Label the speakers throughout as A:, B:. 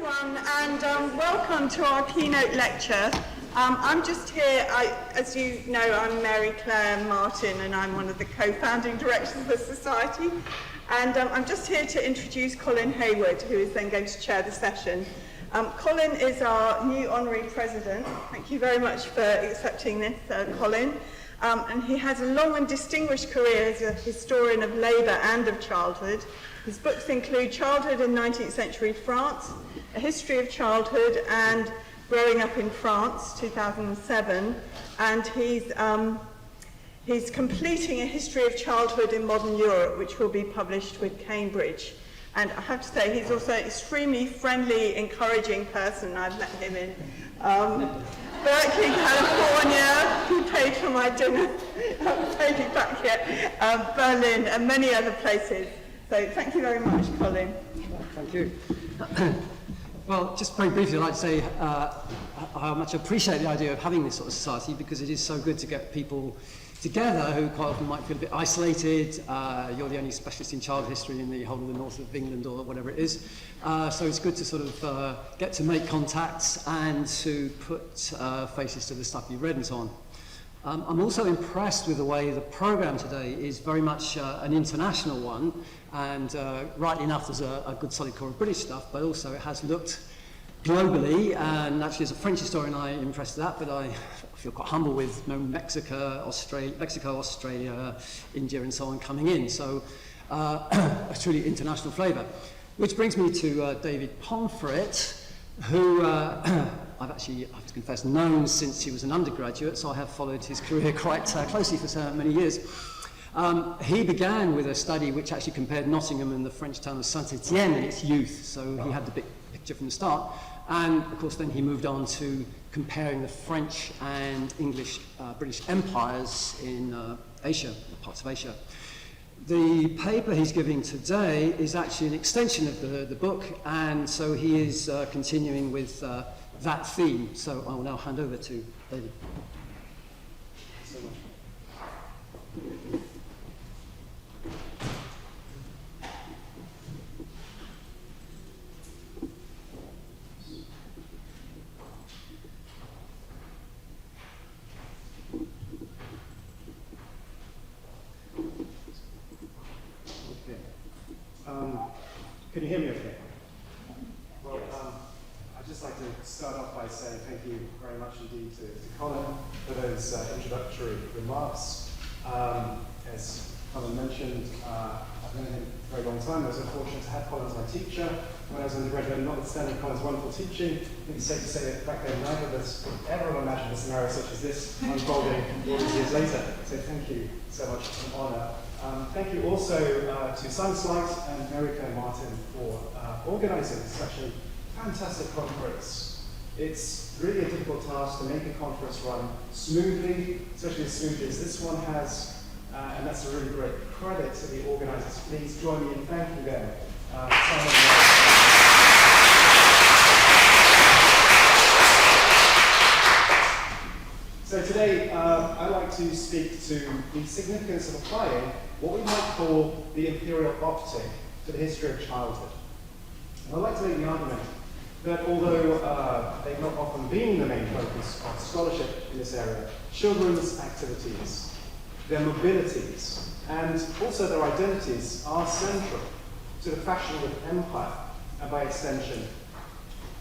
A: everyone, and welcome to our keynote lecture. I'm just here, as you know, I'm Mary Claire Martin, and I'm one of the co-founding directors of the Society. And I'm just here to introduce Colin Hayward, who is then going to chair the session. Colin is our new honorary president. Thank you very much for accepting this, Colin. And he has a long and distinguished career as a historian of labour and of childhood. His books include Childhood in 19th Century France, A History of Childhood, and Growing Up in France, 2007. And he's completing A History of Childhood in Modern Europe, which will be published with Cambridge. And I have to say, he's also an extremely friendly, encouraging person. I've met him in Berkeley, California. He paid for my dinner. I haven't paid it back yet. Berlin, and many other places. So thank you very much, Colin.
B: Thank you. Well, just very briefly, I'd like to say how much I appreciate the idea of having this sort of society, because it is so good to get people together who quite often might feel a bit isolated. You're the only specialist in child history in the whole of the north of England or whatever it is. So it's good to sort of get to make contacts and to put faces to the stuff you've read and so on. I'm also impressed with the way the program today is very much an international one, and rightly enough there's a good solid core of British stuff, but also it has looked globally, and actually as a French historian I'm impressed with that, but I feel quite humble with Mexico, Australia, India and so on coming in, so a truly international flavour. Which brings me to David Pomfret, who I've actually, I have to confess, known since he was an undergraduate, so I have followed his career quite closely for so many years. He began with a study which actually compared Nottingham and the French town of Saint-Étienne in its youth, so he had the big picture from the start. And of course then he moved on to comparing the French and English British empires in Asia, parts of Asia. The paper he's giving today is actually an extension of the book, and so he is continuing with that theme. So I will now hand over to David. Thank you so much.
C: Can you hear me okay? Well, I'd just like to start off by saying thank you very much indeed to Colin for those introductory remarks. As Colin mentioned, I've known him for a very long time. I was fortunate to have Colin as my teacher when I was an undergraduate, and notwithstanding Colin's wonderful teaching, I think it's safe to say that back then neither of us could ever imagine a scenario such as this unfolding all these years later. So thank you so much, it's an honour. Thank you also to Simon Slight and Mary Claire Martin for organising such a fantastic conference. It's really a difficult task to make a conference run smoothly, especially as smoothly as this one has, and that's a really great credit to the organisers. Please join me in thanking them. So today, I'd like to speak to the significance of applying what we might call the imperial optic to the history of childhood. And I'd like to make the argument that although they've not often been the main focus of scholarship in this area, children's activities, their mobilities, and also their identities are central to the fashioning of empire, and by extension,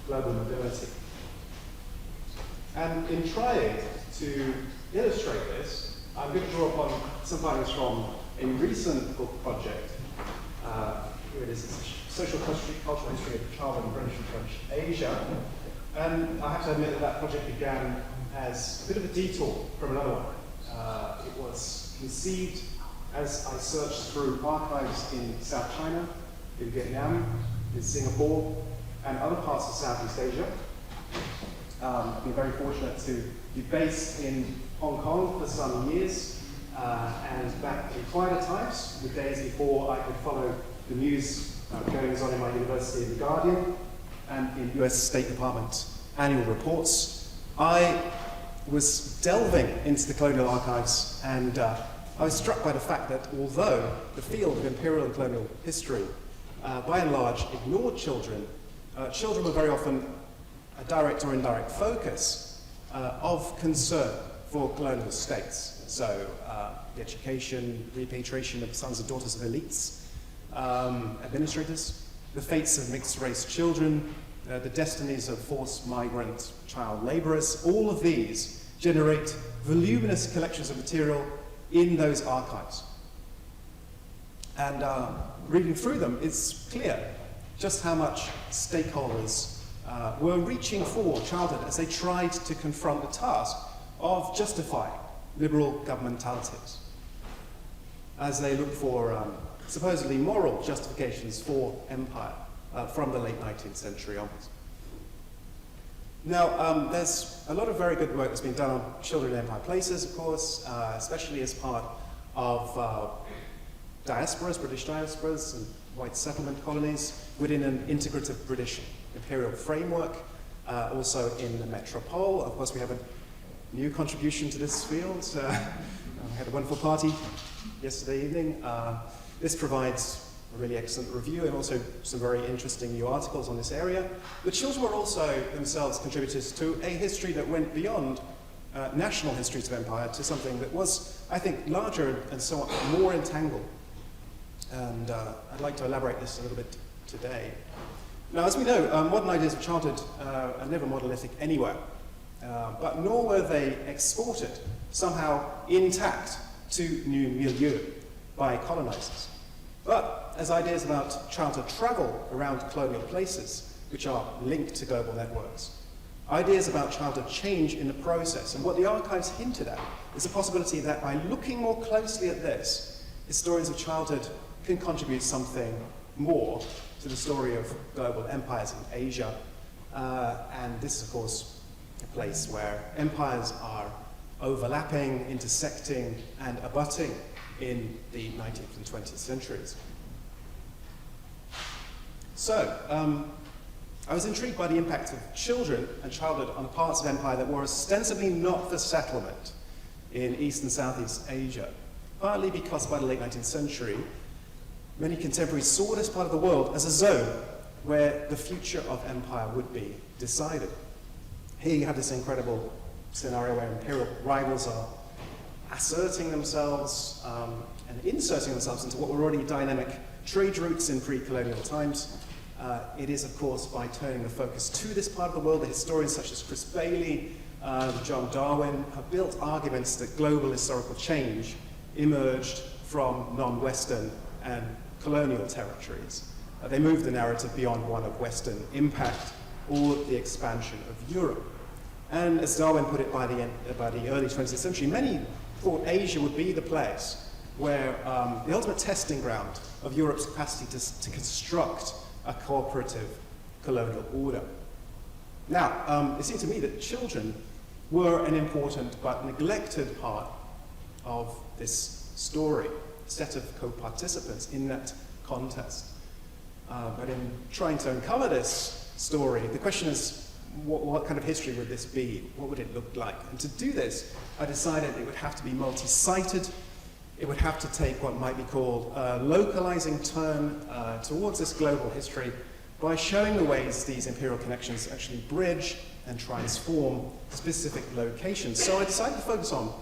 C: global mobility. And in trying to illustrate this, I'm going to draw upon some findings from a recent book project. Here it is, it's Social Cultural History of Childhood in British and French Asia. And I have to admit that that project began as a bit of a detour from another one. It was conceived as I searched through archives in South China, in Vietnam, in Singapore, and other parts of Southeast Asia. I've been very fortunate to be based in Hong Kong for some years, and back in quieter times, the days before I could follow the news goings on in my university in The Guardian and in US State Department annual reports, I was delving into the colonial archives, and I was struck by the fact that although the field of imperial and colonial history by and large ignored children children were very often a direct or indirect focus of concern for colonial states. So the education, repatriation of sons and daughters of elites, administrators, the fates of mixed-race children, the destinies of forced migrant child laborers, all of these generate voluminous collections of material in those archives. And reading through them, it's clear just how much stakeholders were reaching for childhood as they tried to confront the task of justifying liberal governmentalities, as they looked for supposedly moral justifications for empire from the late 19th century onwards. Now, there's a lot of very good work that's been done on children in empire places, of course, especially as part of diasporas, British diasporas, and white settlement colonies within an integrative British imperial framework, also in the metropole. Of course, we have a new contribution to this field. We had a wonderful party yesterday evening. This provides a really excellent review and also some very interesting new articles on this area. The children were also themselves contributors to a history that went beyond national histories of empire to something that was, I think, larger and somewhat more entangled. And I'd like to elaborate this a little bit today. Now, as we know, modern ideas of childhood are never monolithic anywhere, but nor were they exported somehow intact to new milieu by colonizers. But as ideas about childhood travel around colonial places, which are linked to global networks, ideas about childhood change in the process, and what the archives hinted at is the possibility that by looking more closely at this, historians of childhood can contribute something more to the story of global empires in Asia. And this is, of course, a place where empires are overlapping, intersecting, and abutting in the 19th and 20th centuries. So, I was intrigued by the impact of children and childhood on the parts of empire that were ostensibly not for settlement in East and Southeast Asia, partly because by the late 19th century, many contemporaries saw this part of the world as a zone where the future of empire would be decided. Here you have this incredible scenario where imperial rivals are asserting themselves and inserting themselves into what were already dynamic trade routes in pre-colonial times. It is, of course, by turning the focus to this part of the world that historians such as Chris Bailey, John Darwin have built arguments that global historical change emerged from non-Western and colonial territories. They moved the narrative beyond one of Western impact or the expansion of Europe. And as Darwin put it by the early 20th century, many thought Asia would be the place where the ultimate testing ground of Europe's capacity to construct a cooperative colonial order. Now, it seemed to me that children were an important but neglected part of this story, a set of co-participants in that contest. But in trying to uncover this story, the question is, what kind of history would this be? What would it look like? And to do this, I decided it would have to be multi-sited. It would have to take what might be called a localizing turn towards this global history by showing the ways these imperial connections actually bridge and transform specific locations. So I decided to focus on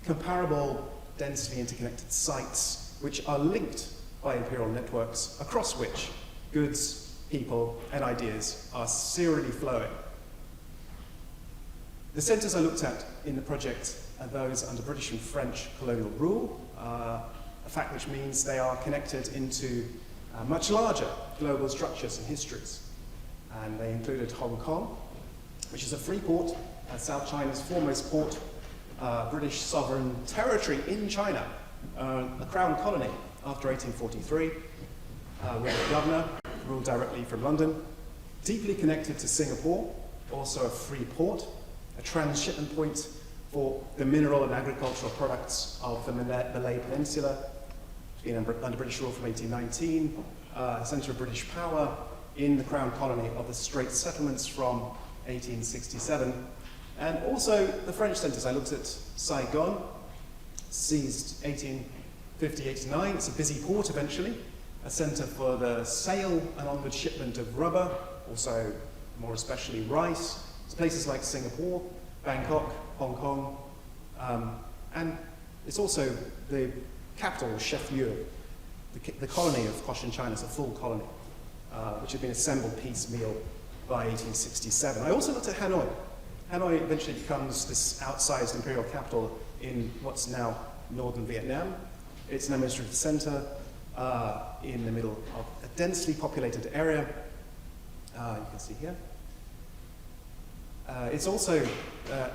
C: comparable, densely interconnected sites which are linked by imperial networks across which goods, people, and ideas are serially flowing. The centres I looked at in the project are those under British and French colonial rule, a fact which means they are connected into much larger global structures and histories. And they included Hong Kong, which is a free port, South China's foremost port, British sovereign territory in China, a crown colony after 1843, with a governor ruled directly from London, deeply connected to Singapore, also a free port, a transshipment point for the mineral and agricultural products of the Malay Peninsula, been under British rule from 1819, a centre of British power in the Crown Colony of the Straits Settlements from 1867. And also the French centres. I looked at Saigon, seized 1850-89. It's a busy port eventually, a centre for the sale and onward shipment of rubber, also more especially rice. It's places like Singapore, Bangkok, Hong Kong, and it's also the capital, chef-lieu. The colony of Cochinchina is a full colony, which had been assembled piecemeal by 1867. I also looked at Hanoi. Hanoi eventually becomes this outsized imperial capital in what's now northern Vietnam. It's an administrative center in the middle of a densely populated area. You can see here. It's also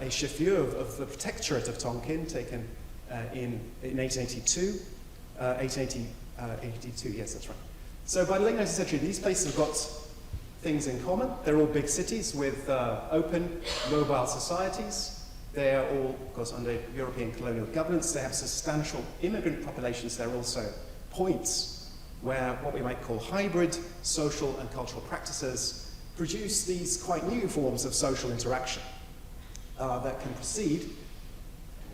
C: a chef-lieu of the Protectorate of Tonkin, taken in 1882. 1882, yes, that's right. So by the late 19th century, these places have got things in common. They're all big cities with open, mobile societies. They are all, of course, under European colonial governance. They have substantial immigrant populations. They're also points where what we might call hybrid social and cultural practices produce these quite new forms of social interaction that can proceed,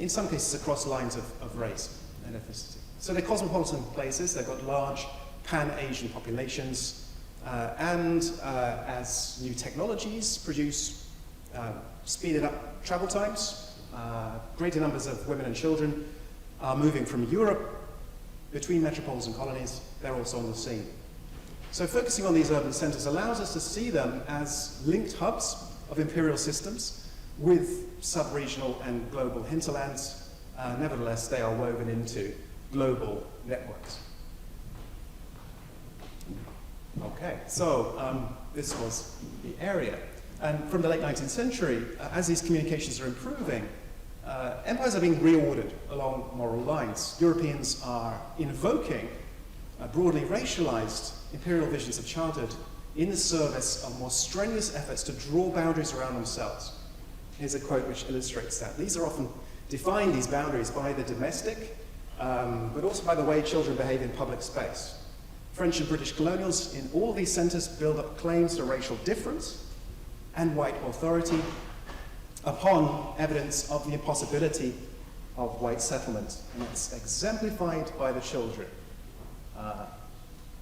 C: in some cases, across lines of race and ethnicity. So they're cosmopolitan places. They've got large pan-Asian populations, and as new technologies produce speeded up travel times, greater numbers of women and children are moving from Europe between metropoles and colonies. They're also on the scene. So focusing on these urban centers allows us to see them as linked hubs of imperial systems with sub-regional and global hinterlands. Nevertheless, they are woven into global networks. Okay, so this was the area. And from the late 19th century, as these communications are improving, empires are being reordered along moral lines. Europeans are invoking broadly racialized imperial visions of childhood in the service of more strenuous efforts to draw boundaries around themselves. Here's a quote which illustrates that. These are often defined, these boundaries, by the domestic, but also by the way children behave in public space. French and British colonials in all these centers build up claims to racial difference and white authority upon evidence of the impossibility of white settlement. And that's exemplified by the children.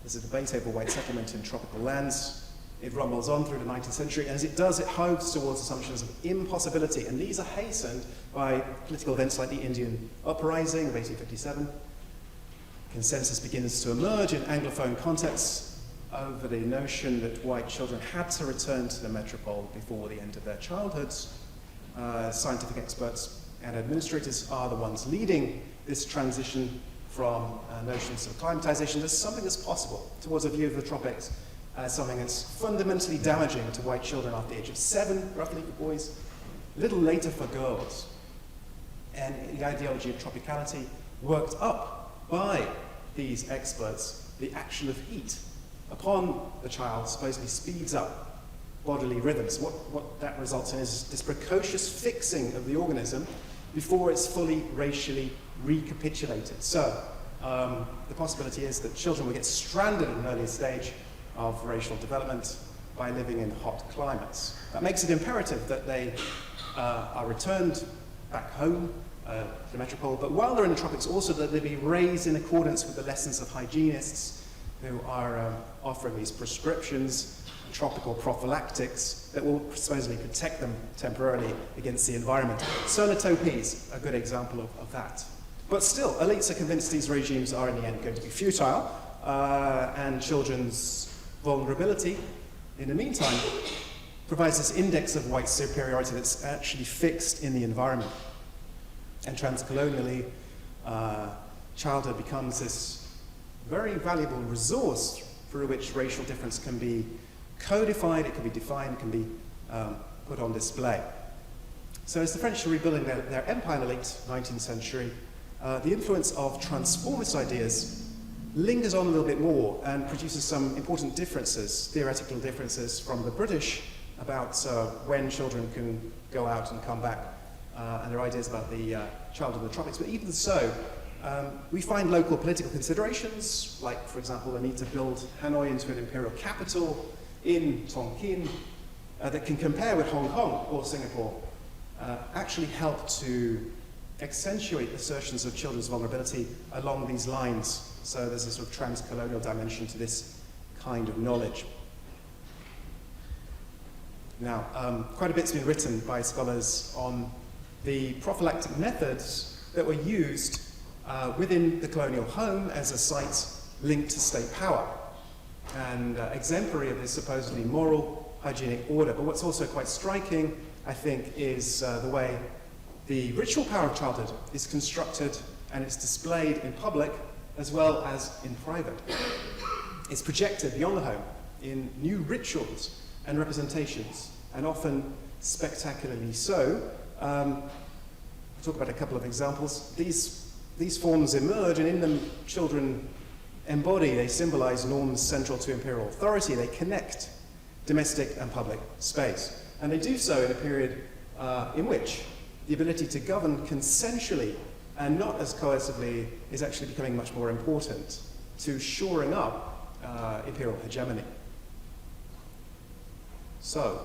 C: There's a debate over white settlement in tropical lands. It rumbles on through the 19th century, and as it does, it hoves towards assumptions of impossibility, and these are hastened by political events like the Indian Uprising of 1857. Consensus begins to emerge in Anglophone contexts over the notion that white children had to return to the metropole before the end of their childhoods. Scientific experts and administrators are the ones leading this transition from notions of climatization as something that's possible towards a view of the tropics as something that's fundamentally damaging to white children after the age of 7, roughly for boys, a little later for girls. And the ideology of tropicality worked up by these experts, the action of heat upon the child supposedly speeds up bodily rhythms. What that results in is this precocious fixing of the organism before it's fully racially recapitulated. So the possibility is that children will get stranded at an early stage of racial development by living in hot climates. That makes it imperative that they are returned back home to the metropole, but while they're in the tropics, also that they be raised in accordance with the lessons of hygienists who are offering these prescriptions, tropical prophylactics that will supposedly protect them temporarily against the environment. Sonotopy is a good example of that. But still, elites are convinced these regimes are in the end going to be futile, and children's vulnerability, in the meantime, provides this index of white superiority that's actually fixed in the environment. And transcolonially, childhood becomes this very valuable resource through which racial difference can be codified, it can be defined, can be put on display. So as the French are rebuilding their empire in the late 19th century, the influence of transformist ideas lingers on a little bit more and produces some important differences, theoretical differences from the British about when children can go out and come back, and their ideas about the childhood in the tropics. But even so, we find local political considerations, like, for example, the need to build Hanoi into an imperial capital in Tonkin that can compare with Hong Kong or Singapore, actually help to accentuate assertions of children's vulnerability along these lines. So there's a sort of trans-colonial dimension to this kind of knowledge. Now, quite a bit's been written by scholars on the prophylactic methods that were used within the colonial home as a site linked to state power, and exemplary of this supposedly moral, hygienic order. But what's also quite striking, I think, is the way the ritual power of childhood is constructed and it's displayed in public as well as in private. It's projected beyond the home in new rituals and representations, and often spectacularly so. I'll talk about a couple of examples. These forms emerge, and in them children embody, they symbolize norms central to imperial authority. They connect domestic and public space. And they do so in a period in which the ability to govern consensually and not as coercively is actually becoming much more important to shoring up imperial hegemony. So,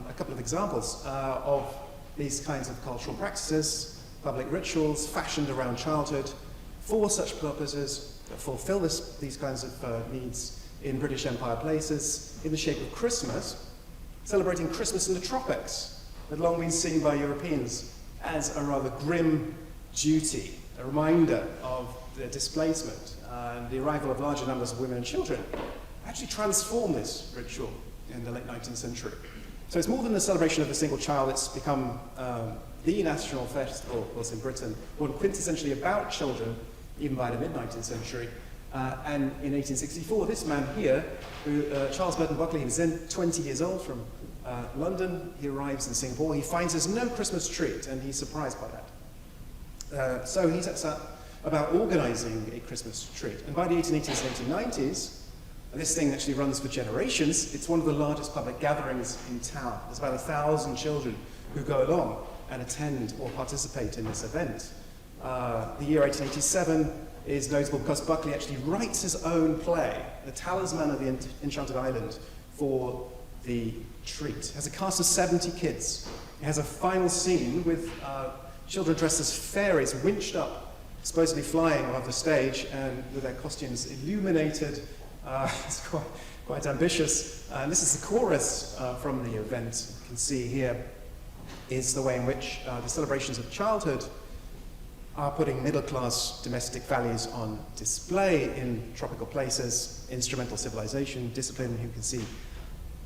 C: a couple of examples of these kinds of cultural practices, public rituals fashioned around childhood for such purposes that fulfill these kinds of needs in British Empire places in the shape of Christmas, celebrating Christmas in the tropics, had long been seen by Europeans as a rather grim duty, a reminder of the displacement and the arrival of larger numbers of women and children actually transformed this ritual in the late 19th century. So it's more than the celebration of a single child, it's become the national festival, of course, in Britain, one quintessentially about children, even by the mid-19th century. And in 1864, this man here, Charles Burton Buckley, he was then 20 years old from London, he arrives in Singapore, he finds there's no Christmas treat, and he's surprised by that. So he sets up about organizing a Christmas treat. And by the 1880s and 1890s, and this thing actually runs for generations, it's one of the largest public gatherings in town. There's about 1,000 children who go along and attend or participate in this event. The year 1887 is notable because Buckley actually writes his own play, The Talisman of the Enchanted Island, for the treat. It has a cast of 70 kids. It has a final scene with children dressed as fairies winched up, supposedly flying above the stage, and with their costumes illuminated. It's quite ambitious. And this is the chorus from the event. You can see here is the way in which the celebrations of childhood are putting middle-class domestic values on display in tropical places, instrumental civilization, discipline, you can see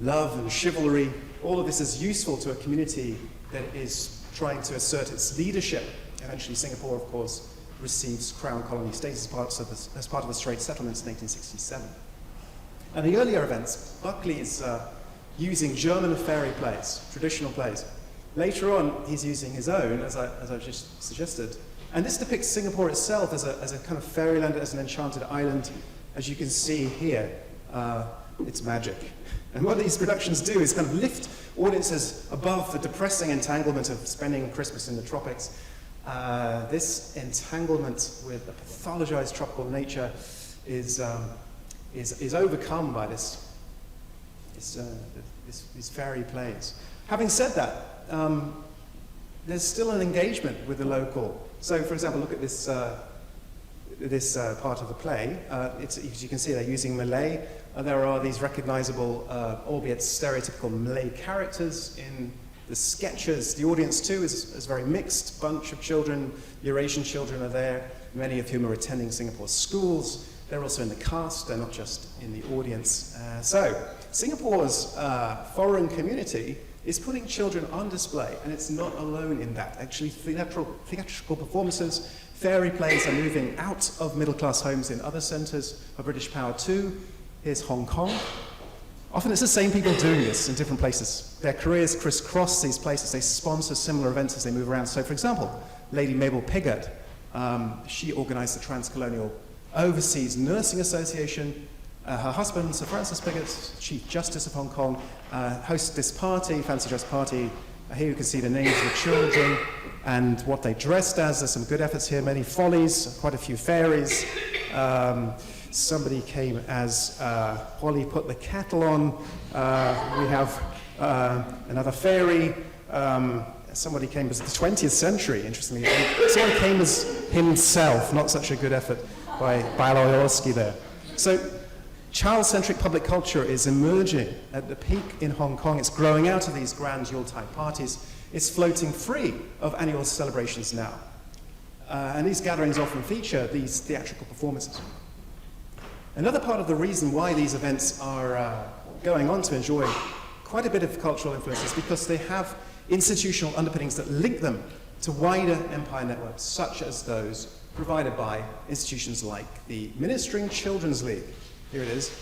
C: love and chivalry. All of this is useful to a community that is trying to assert its leadership. Eventually Singapore, of course, receives Crown Colony status as part of the Straits Settlements in 1867. And the earlier events, Buckley is using German fairy plays, traditional plays. Later on, he's using his own, as I've just suggested. And this depicts Singapore itself as a kind of fairyland, as an enchanted island. As you can see here, it's magic. And what these productions do is kind of lift audiences above the depressing entanglement of spending Christmas in the tropics. This entanglement with a pathologized tropical nature is overcome by these fairy plays. Having said that, there's still an engagement with the local. So, for example, look at this part of the play. As you can see, they're using Malay. There are these recognizable, albeit stereotypical Malay characters in the sketches. The audience, too, is a very mixed bunch of children. Eurasian children are there, many of whom are attending Singapore schools. They're also in the cast, they're not just in the audience. So, Singapore's foreign community is putting children on display, and it's not alone in that. Actually, theatrical performances, fairy plays are moving out of middle-class homes in other centres of British power too. Here's Hong Kong. Often it's the same people doing this in different places. Their careers crisscross these places. They sponsor similar events as they move around. So, for example, Lady Mabel Piggott, she organised the Trans-colonial Overseas Nursing Association. Her husband, Sir Francis Piggott, Chief Justice of Hong Kong, hosts this party, fancy dress party. Here you can see the names of the children and what they dressed as. There's some good efforts here, many follies, quite a few fairies. Somebody came as Polly put the kettle on. We have another fairy. Somebody came as the 20th century, interestingly. Someone came as himself, not such a good effort by Baloyolsky there. So, child-centric public culture is emerging at the peak in Hong Kong. It's growing out of these grand Yuletide parties. It's floating free of annual celebrations now. And these gatherings often feature these theatrical performances. Another part of the reason why these events are going on to enjoy quite a bit of cultural influence is because they have institutional underpinnings that link them to wider empire networks, such as those provided by institutions like the Ministering Children's League. Here it is.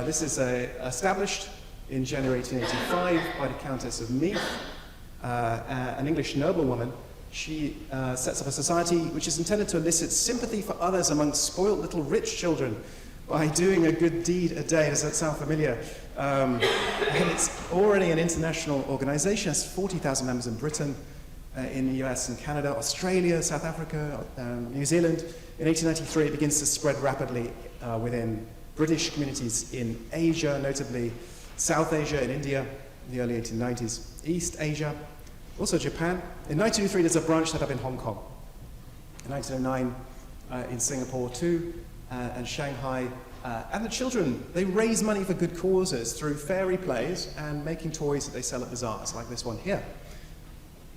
C: This is established in January 1885 by the Countess of Meath, an English noblewoman. She sets up a society which is intended to elicit sympathy for others amongst spoiled little rich children by doing a good deed a day. Does that sound familiar? And it's already an international organization. It has 40,000 members in Britain, in the US and Canada, Australia, South Africa, New Zealand. In 1893, it begins to spread rapidly within British communities in Asia, notably South Asia and India in the early 1890s, East Asia, also Japan. In 1903, there's a branch set up in Hong Kong. In 1909, in Singapore too, and Shanghai. And the children, they raise money for good causes through fairy plays and making toys that they sell at bazaars, like this one here,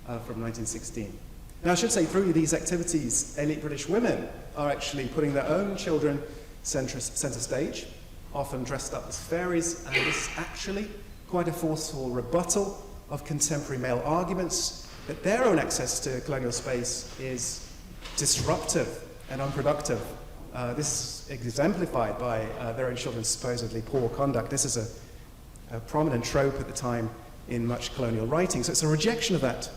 C: from 1916. Now, I should say, through these activities, elite British women are actually putting their own children center stage, often dressed up as fairies, and this is actually quite a forceful rebuttal of contemporary male arguments that their own access to colonial space is disruptive and unproductive. This is exemplified by their own children's supposedly poor conduct. This is a prominent trope at the time in much colonial writing. So it's a rejection of that.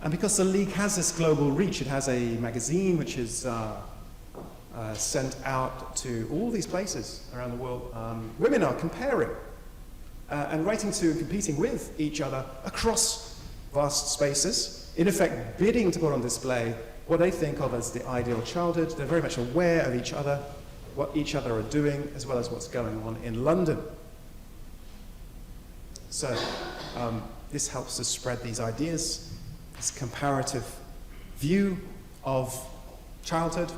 C: And because the League has this global reach, it has a magazine which is sent out to all these places around the world. Women are comparing and writing to and competing with each other across vast spaces, in effect bidding to put on display what they think of as the ideal childhood. They're very much aware of each other, what each other are doing, as well as what's going on in London. So this helps to spread these ideas, this comparative view of childhood.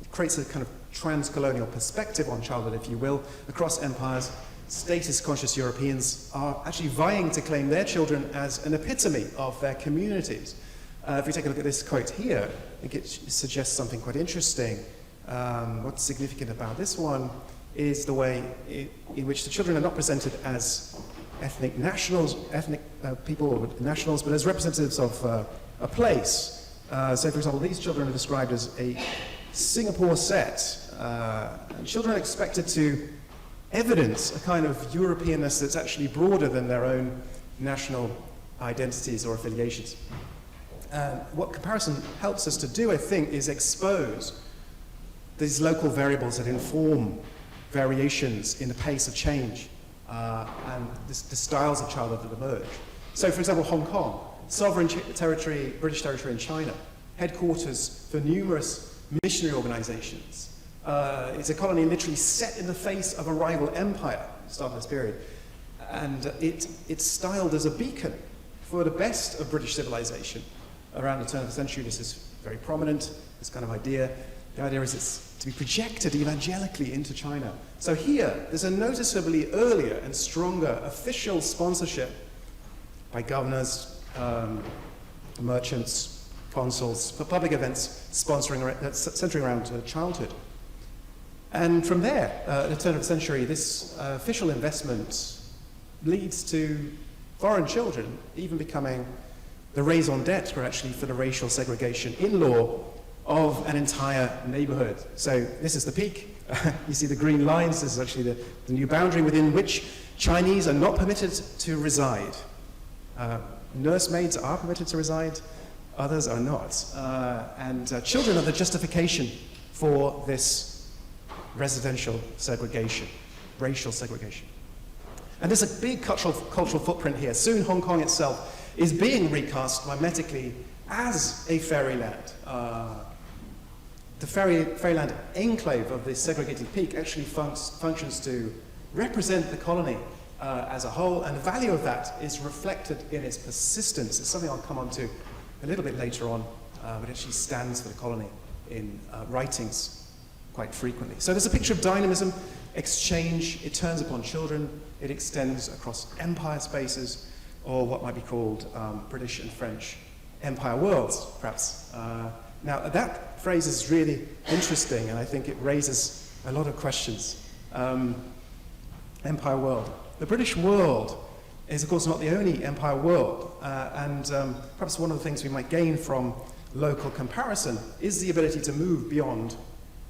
C: It creates a kind of trans-colonial perspective on childhood, if you will, across empires. Status-conscious Europeans are actually vying to claim their children as an epitome of their communities. If we take a look at this quote here, I think it suggests something quite interesting. What's significant about this one is the way in which the children are not presented as ethnic people or nationals, but as representatives of a place. So, for example, these children are described as a Singapore set. And children are expected to evidence a kind of Europeanness that's actually broader than their own national identities or affiliations. What comparison helps us to do, I think, is expose these local variables that inform variations in the pace of change and the styles of childhood that emerge. So, for example, Hong Kong, sovereign territory, British territory in China, headquarters for numerous missionary organizations. It's a colony literally set in the face of a rival empire at the start of this period. And it's styled as a beacon for the best of British civilization. Around the turn of the century, this is very prominent, this kind of idea. The idea is it's to be projected evangelically into China. So here, there's a noticeably earlier and stronger official sponsorship by governors, merchants, consuls, for public events centering around childhood. And from there, at the turn of the century, this official investment leads to foreign children even becoming the raison d'etre, actually, for the racial segregation in law of an entire neighborhood. So this is the peak. You see the green lines. This is actually the new boundary within which Chinese are not permitted to reside. Nursemaids are permitted to reside, others are not. And children are the justification for this residential segregation, racial segregation. And there's a big cultural footprint here. Soon Hong Kong itself is being recast mimetically as a fairyland. The fairyland enclave of this segregated peak actually functions to represent the colony as a whole, and the value of that is reflected in its persistence. It's something I'll come on to a little bit later on, but it actually stands for the colony in writings quite frequently. So there's a picture of dynamism, exchange, it turns upon children, it extends across empire spaces, or what might be called British and French empire worlds, perhaps. Now, that phrase is really interesting, and I think it raises a lot of questions. Empire world. The British world is, of course, not the only empire world, and perhaps one of the things we might gain from local comparison is the ability to move beyond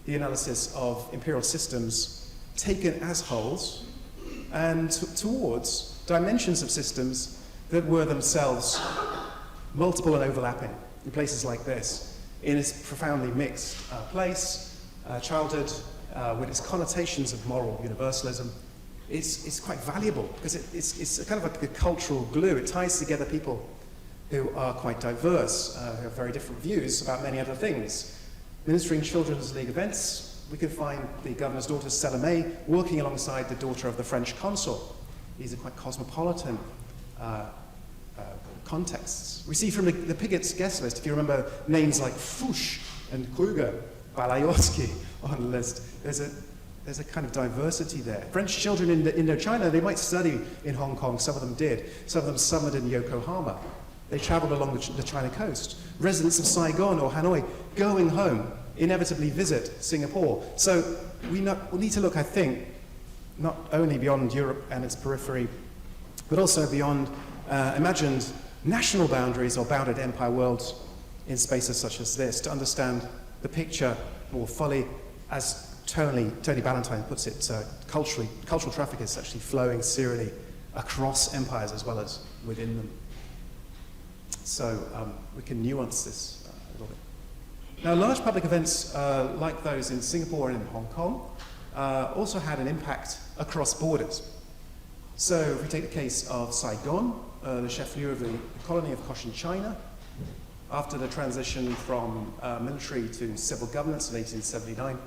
C: the analysis of imperial systems taken as wholes and towards dimensions of systems that were themselves multiple and overlapping in places like this, in this profoundly mixed place. Childhood, with its connotations of moral universalism, is quite valuable because it's a kind of like a cultural glue. It ties together people who are quite diverse, who have very different views about many other things. Ministering Children's League events, we can find the governor's daughter, Salome, working alongside the daughter of the French consul. These are quite cosmopolitan contexts. We see from the Pigot's guest list, if you remember names like Fouche and Kruger, Balayotsky on the list, there's a kind of diversity there. French children in Indochina, they might study in Hong Kong, some of them did. Some of them summered in Yokohama. They traveled along the China coast. Residents of Saigon or Hanoi going home inevitably visit Singapore. So we need to look, I think, not only beyond Europe and its periphery, but also beyond imagined national boundaries or bounded empire worlds in spaces such as this to understand the picture more fully. As Tony Ballantyne puts it, cultural traffic is actually flowing serially across empires as well as within them. So we can nuance this a little bit. Now, large public events like those in Singapore and in Hong Kong also had an impact across borders. So if we take the case of Saigon, the chef-lieu of the colony of Cochinchina, after the transition from military to civil governance in 1879,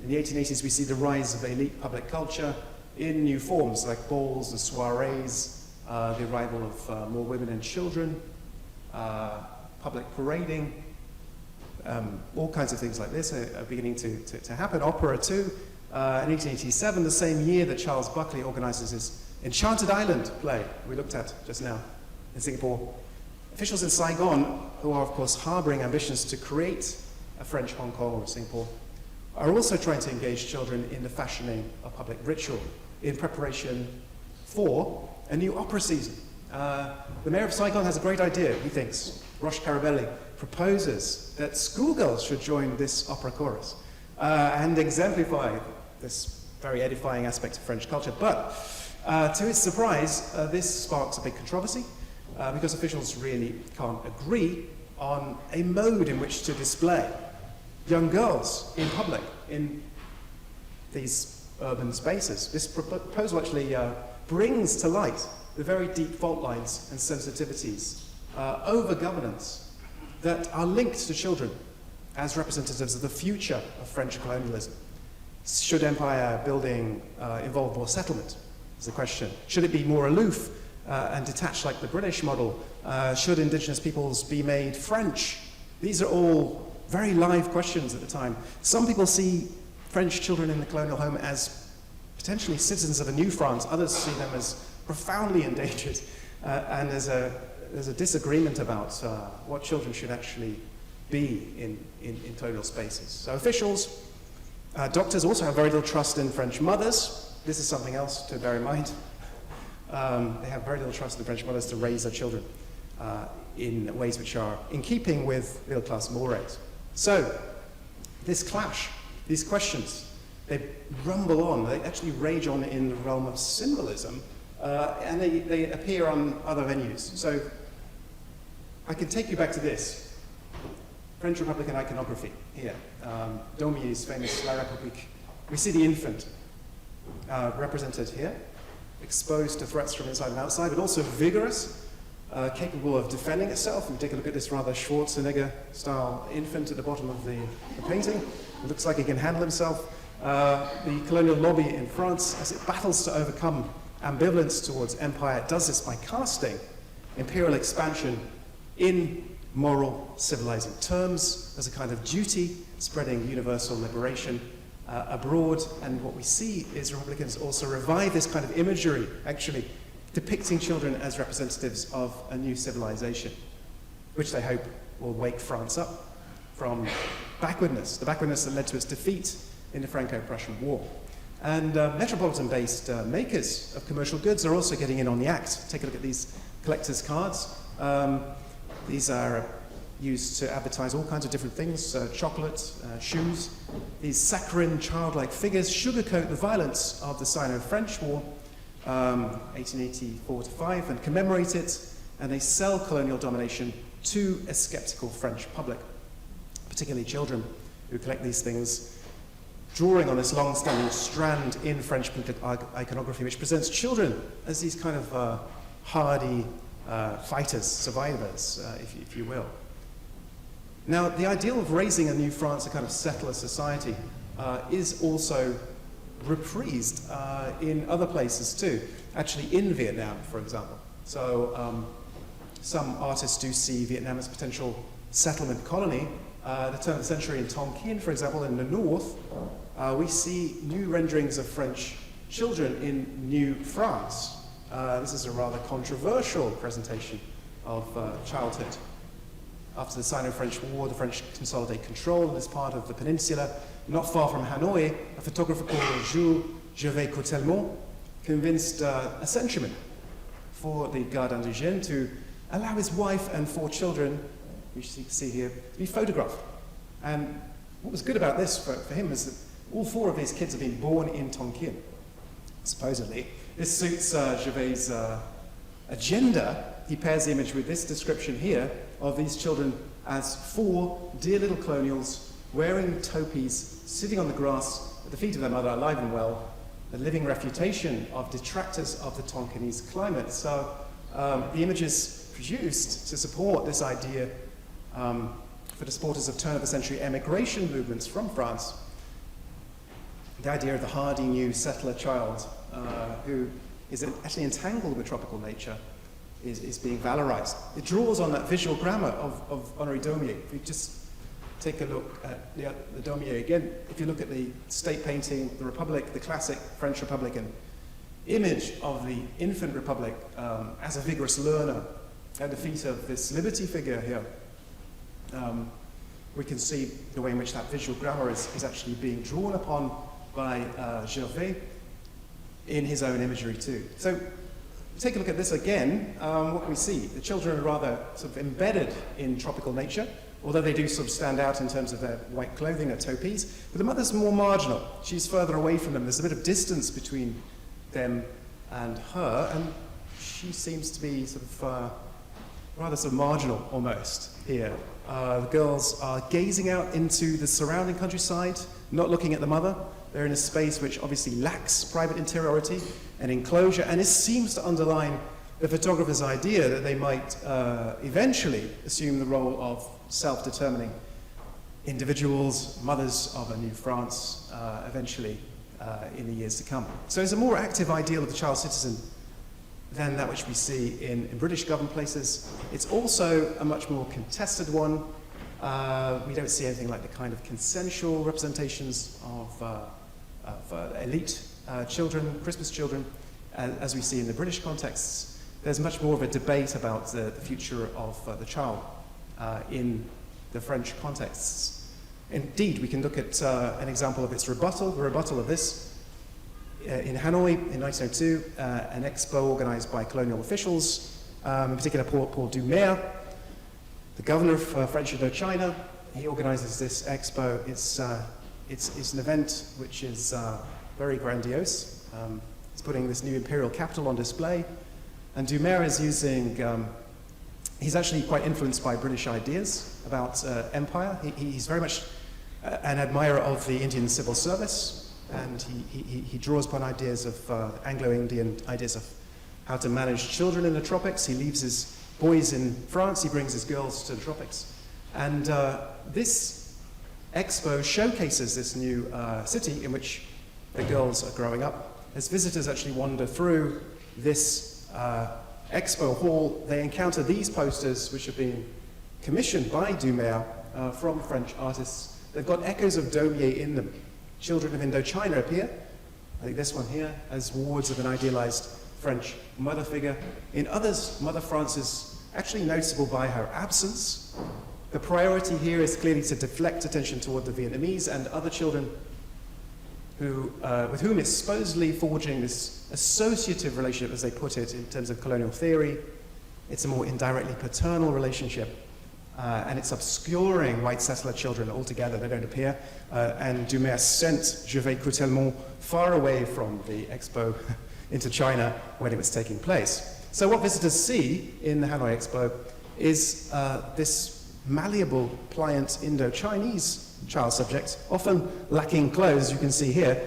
C: in the 1880s we see the rise of elite public culture in new forms like balls and soirees, the arrival of more women and children, public parading, all kinds of things like this are beginning to happen. Opera too. In 1887, the same year that Charles Buckley organizes his Enchanted Island play we looked at just now in Singapore. Officials in Saigon, who are of course harboring ambitions to create a French Hong Kong or Singapore, are also trying to engage children in the fashioning of public ritual in preparation for a new opera season. The mayor of Saigon has a great idea, he thinks. Roche Carabelli proposes that schoolgirls should join this opera chorus and exemplify this very edifying aspect of French culture. But to his surprise, this sparks a big controversy because officials really can't agree on a mode in which to display young girls in public in these urban spaces. This proposal actually brings to light the very deep fault lines and sensitivities over governance that are linked to children as representatives of the future of French colonialism. Should empire building involve more settlement, is the question. Should it be more aloof and detached like the British model? Should indigenous peoples be made French? These are all very live questions at the time. Some people see French children in the colonial home as potentially citizens of a new France. Others see them as profoundly endangered. And there's a disagreement about what children should actually be in colonial spaces. So officials, doctors also have very little trust in French mothers. This is something else to bear in mind. They have very little trust in French mothers to raise their children in ways which are in keeping with middle-class mores. So this clash, these questions, they rumble on. They actually rage on in the realm of symbolism, and they appear on other venues. So I can take you back to this. French Republican iconography here. Daumier's famous La République. We see the infant represented here, exposed to threats from inside and outside, but also vigorous, capable of defending itself. And take a look at this rather Schwarzenegger-style infant at the bottom of the painting. It looks like he can handle himself. The colonial lobby in France, as it battles to overcome ambivalence towards empire, does this by casting imperial expansion in moral civilizing terms as a kind of duty, spreading universal liberation abroad, and what we see is Republicans also revive this kind of imagery, actually depicting children as representatives of a new civilization, which they hope will wake France up from backwardness, the backwardness that led to its defeat in the Franco-Prussian War. And metropolitan-based makers of commercial goods are also getting in on the act. Take a look at these collector's cards. These are used to advertise all kinds of different things, chocolate, shoes. These saccharine, childlike figures sugarcoat the violence of the Sino-French War, 1884-5, and commemorate it, and they sell colonial domination to a skeptical French public, particularly children who collect these things, drawing on this long-standing strand in French iconography, which presents children as these kind of hardy fighters, survivors, if you will. Now, the ideal of raising a new France, a kind of settler society, is also reprised in other places too. Actually, in Vietnam, for example. So, some artists do see Vietnam as a potential settlement colony. The turn of the century in Tonkin, for example, in the north, we see new renderings of French children in New France. This is a rather controversial presentation of childhood. After the Sino-French War, the French consolidate control in this part of the peninsula. Not far from Hanoi, a photographer called Jules Gervais-Courtellemont convinced a centuryman for the Garde Indigène to allow his wife and 4 children, which you can see here, to be photographed. And what was good about this for him is that all 4 of these kids have been born in Tonkin, supposedly. This suits Gervais' agenda. He pairs the image with this description here of these children as 4 dear little colonials wearing topies, sitting on the grass at the feet of their mother, alive and well, a living refutation of detractors of the Tonkinese climate. So the images produced to support this idea for the supporters of turn-of-the-century emigration movements from France, the idea of the hardy new settler child who is actually entangled with tropical nature is being valorized. It draws on that visual grammar of Honoré Daumier. If you just take a look at the Daumier again, if you look at the state painting, the Republic, the classic French Republican image of the infant Republic as a vigorous learner at the feet of this liberty figure here, we can see the way in which that visual grammar is actually being drawn upon by Gervais in his own imagery too. So take a look at this again. What can we see? The children are rather sort of embedded in tropical nature, although they do sort of stand out in terms of their white clothing, their topies. But the mother's more marginal. She's further away from them. There's a bit of distance between them and her, and she seems to be sort of rather sort of marginal almost here. The girls are gazing out into the surrounding countryside, not looking at the mother. They're in a space which obviously lacks private interiority and enclosure, and this seems to underline the photographer's idea that they might eventually assume the role of self-determining individuals, mothers of a new France, eventually in the years to come. So it's a more active ideal of the child citizen than that which we see in British governed places. It's also a much more contested one. We don't see anything like the kind of consensual representations of elite children, Christmas children, as we see in the British contexts. There's much more of a debate about the future of the child in the French contexts. Indeed, we can look at an example of its rebuttal, the rebuttal of this. In Hanoi in 1902, an expo organized by colonial officials, in particular Paul Doumer, the governor of French Indochina. He organizes this expo. It's an event which is very grandiose. It's putting this new imperial capital on display. And Doumer is using, he's actually quite influenced by British ideas about empire. He's very much an admirer of the Indian civil service, and he draws upon ideas of Anglo-Indian ideas of how to manage children in the tropics. He leaves his boys in France, he brings his girls to the tropics. And this expo showcases this new city in which the girls are growing up. As visitors actually wander through this expo hall, they encounter these posters which have been commissioned by Doumer from French artists. They've got echoes of Daumier in them. children of Indochina appear. I think this one here as wards of an idealized French mother figure. In others, Mother France is actually noticeable by her absence. The priority here is clearly to deflect attention toward the Vietnamese and other children who, with whom it's supposedly forging this associative relationship, as they put it, in terms of colonial theory. It's a more indirectly paternal relationship, and it's obscuring white settler children altogether. They don't appear. And Dumas sent Gervais Coutelmont far away from the expo into China when it was taking place. So what visitors see in the Hanoi Expo is this malleable, pliant Indo-Chinese child subject, often lacking clothes, as you can see here.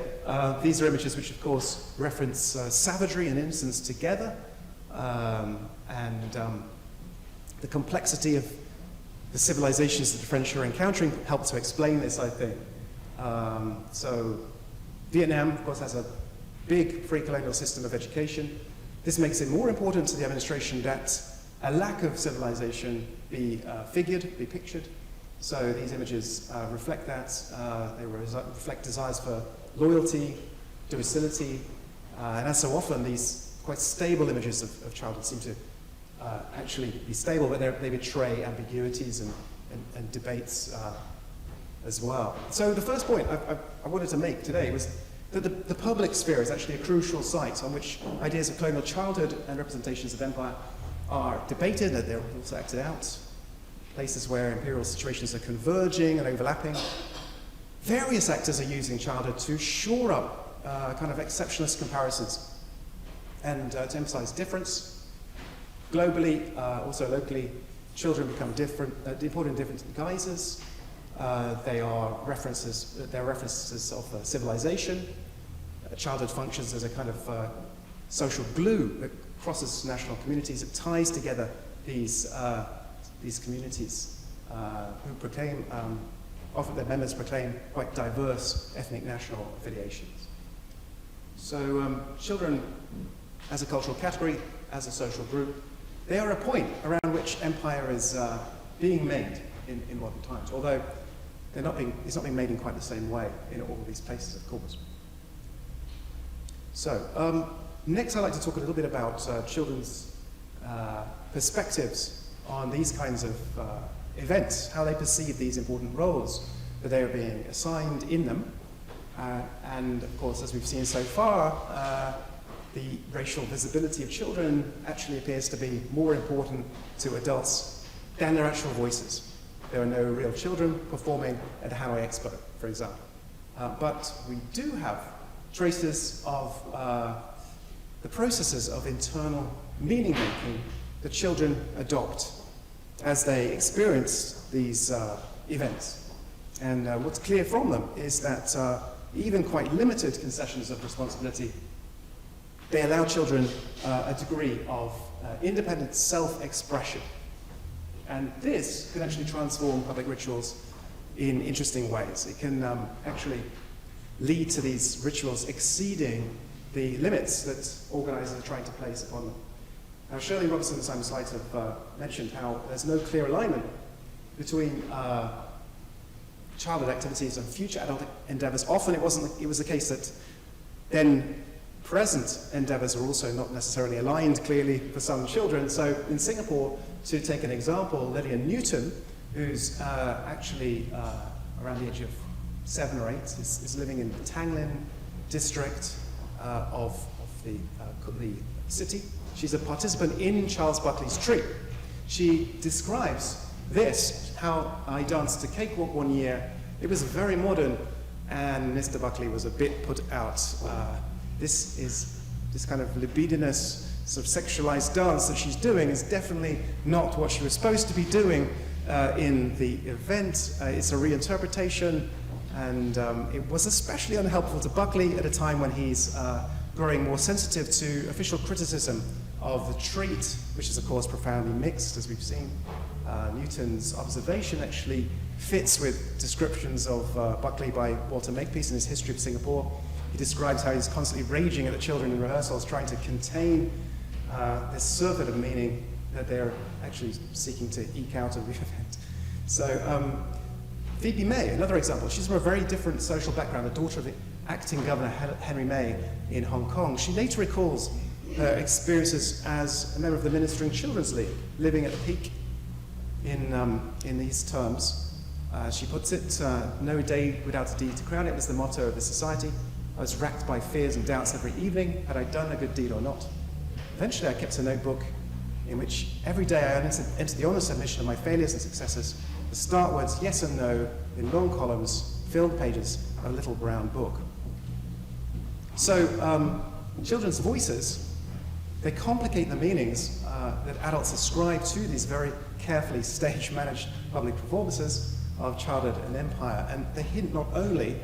C: These are images which, of course, reference savagery and innocence together, and the complexity of the civilizations that the French are encountering help to explain this, I think. So Vietnam, of course, has a big free colonial system of education. This makes it more important to the administration that a lack of civilization be figured, be pictured. So these images reflect that. They reflect desires for loyalty, docility, and as so often, these quite stable images of childhood seem to actually be stable, but they betray ambiguities and debates as well. So the first point I wanted to make today was that the public sphere is actually a crucial site on which ideas of colonial childhood and representations of empire are debated, and they're also acted out. Places where imperial situations are converging and overlapping. Various actors are using childhood to shore up kind of exceptionalist comparisons and to emphasize difference. Globally, also locally, children become important in different guises. They're references of civilization. Childhood functions as a kind of social glue that crosses national communities. It ties together these communities who proclaim, often their members proclaim quite diverse ethnic national affiliations. So children as a cultural category, as a social group, they are a point around which empire is being made in modern times, although it's not being made in quite the same way in all of these places, of course. So next I'd like to talk a little bit about children's perspectives on these kinds of events, how they perceive these important roles that they are being assigned in them. And of course, as we've seen so far, the racial visibility of children actually appears to be more important to adults than their actual voices. There are no real children performing at the Hanoi Expo, for example. But we do have traces of the processes of internal meaning-making that children adopt as they experience these events. And what's clear from them is that even quite limited concessions of responsibility, they allow children a degree of independent self-expression. And this can actually transform public rituals in interesting ways. It can actually lead to these rituals exceeding the limits that organizers are trying to place upon them. Now, Shirley Robertson and Simon Slight have mentioned how there's no clear alignment between childhood activities and future adult endeavors. Often it was the case that then present endeavors are also not necessarily aligned clearly for some children. So in Singapore, to take an example, Lillian Newton, who's actually around the age of 7 or 8, is living in the Tanglin district of the city. She's a participant in Charles Buckley's troupe. She describes this, how I danced a cakewalk one year. It was very modern, and Mr. Buckley was a bit put out. This kind of libidinous, sort of sexualized dance that she's doing is definitely not what she was supposed to be doing in the event. It's a reinterpretation, and it was especially unhelpful to Buckley at a time when he's growing more sensitive to official criticism of the treat, which is of course profoundly mixed, as we've seen. Newton's observation actually fits with descriptions of Buckley by Walter Makepeace in his History of Singapore. He describes how he's constantly raging at the children in rehearsals, trying to contain this surfeit of meaning that they're actually seeking to eke out of the event. So Phoebe May, another example. She's from a very different social background, the daughter of the acting governor Henry May in Hong Kong. She later recalls her experiences as a member of the Ministering Children's League, living at the peak in these terms. She puts it, no day without a deed to crown it was the motto of the society. I was racked by fears and doubts every evening, had I done a good deed or not. Eventually I kept a notebook in which every day I entered the honest admission of my failures and successes. The start words yes and no in long columns filled pages of a little brown book. So children's voices, they complicate the meanings that adults ascribe to these very carefully stage-managed public performances of childhood and empire, and they hint not only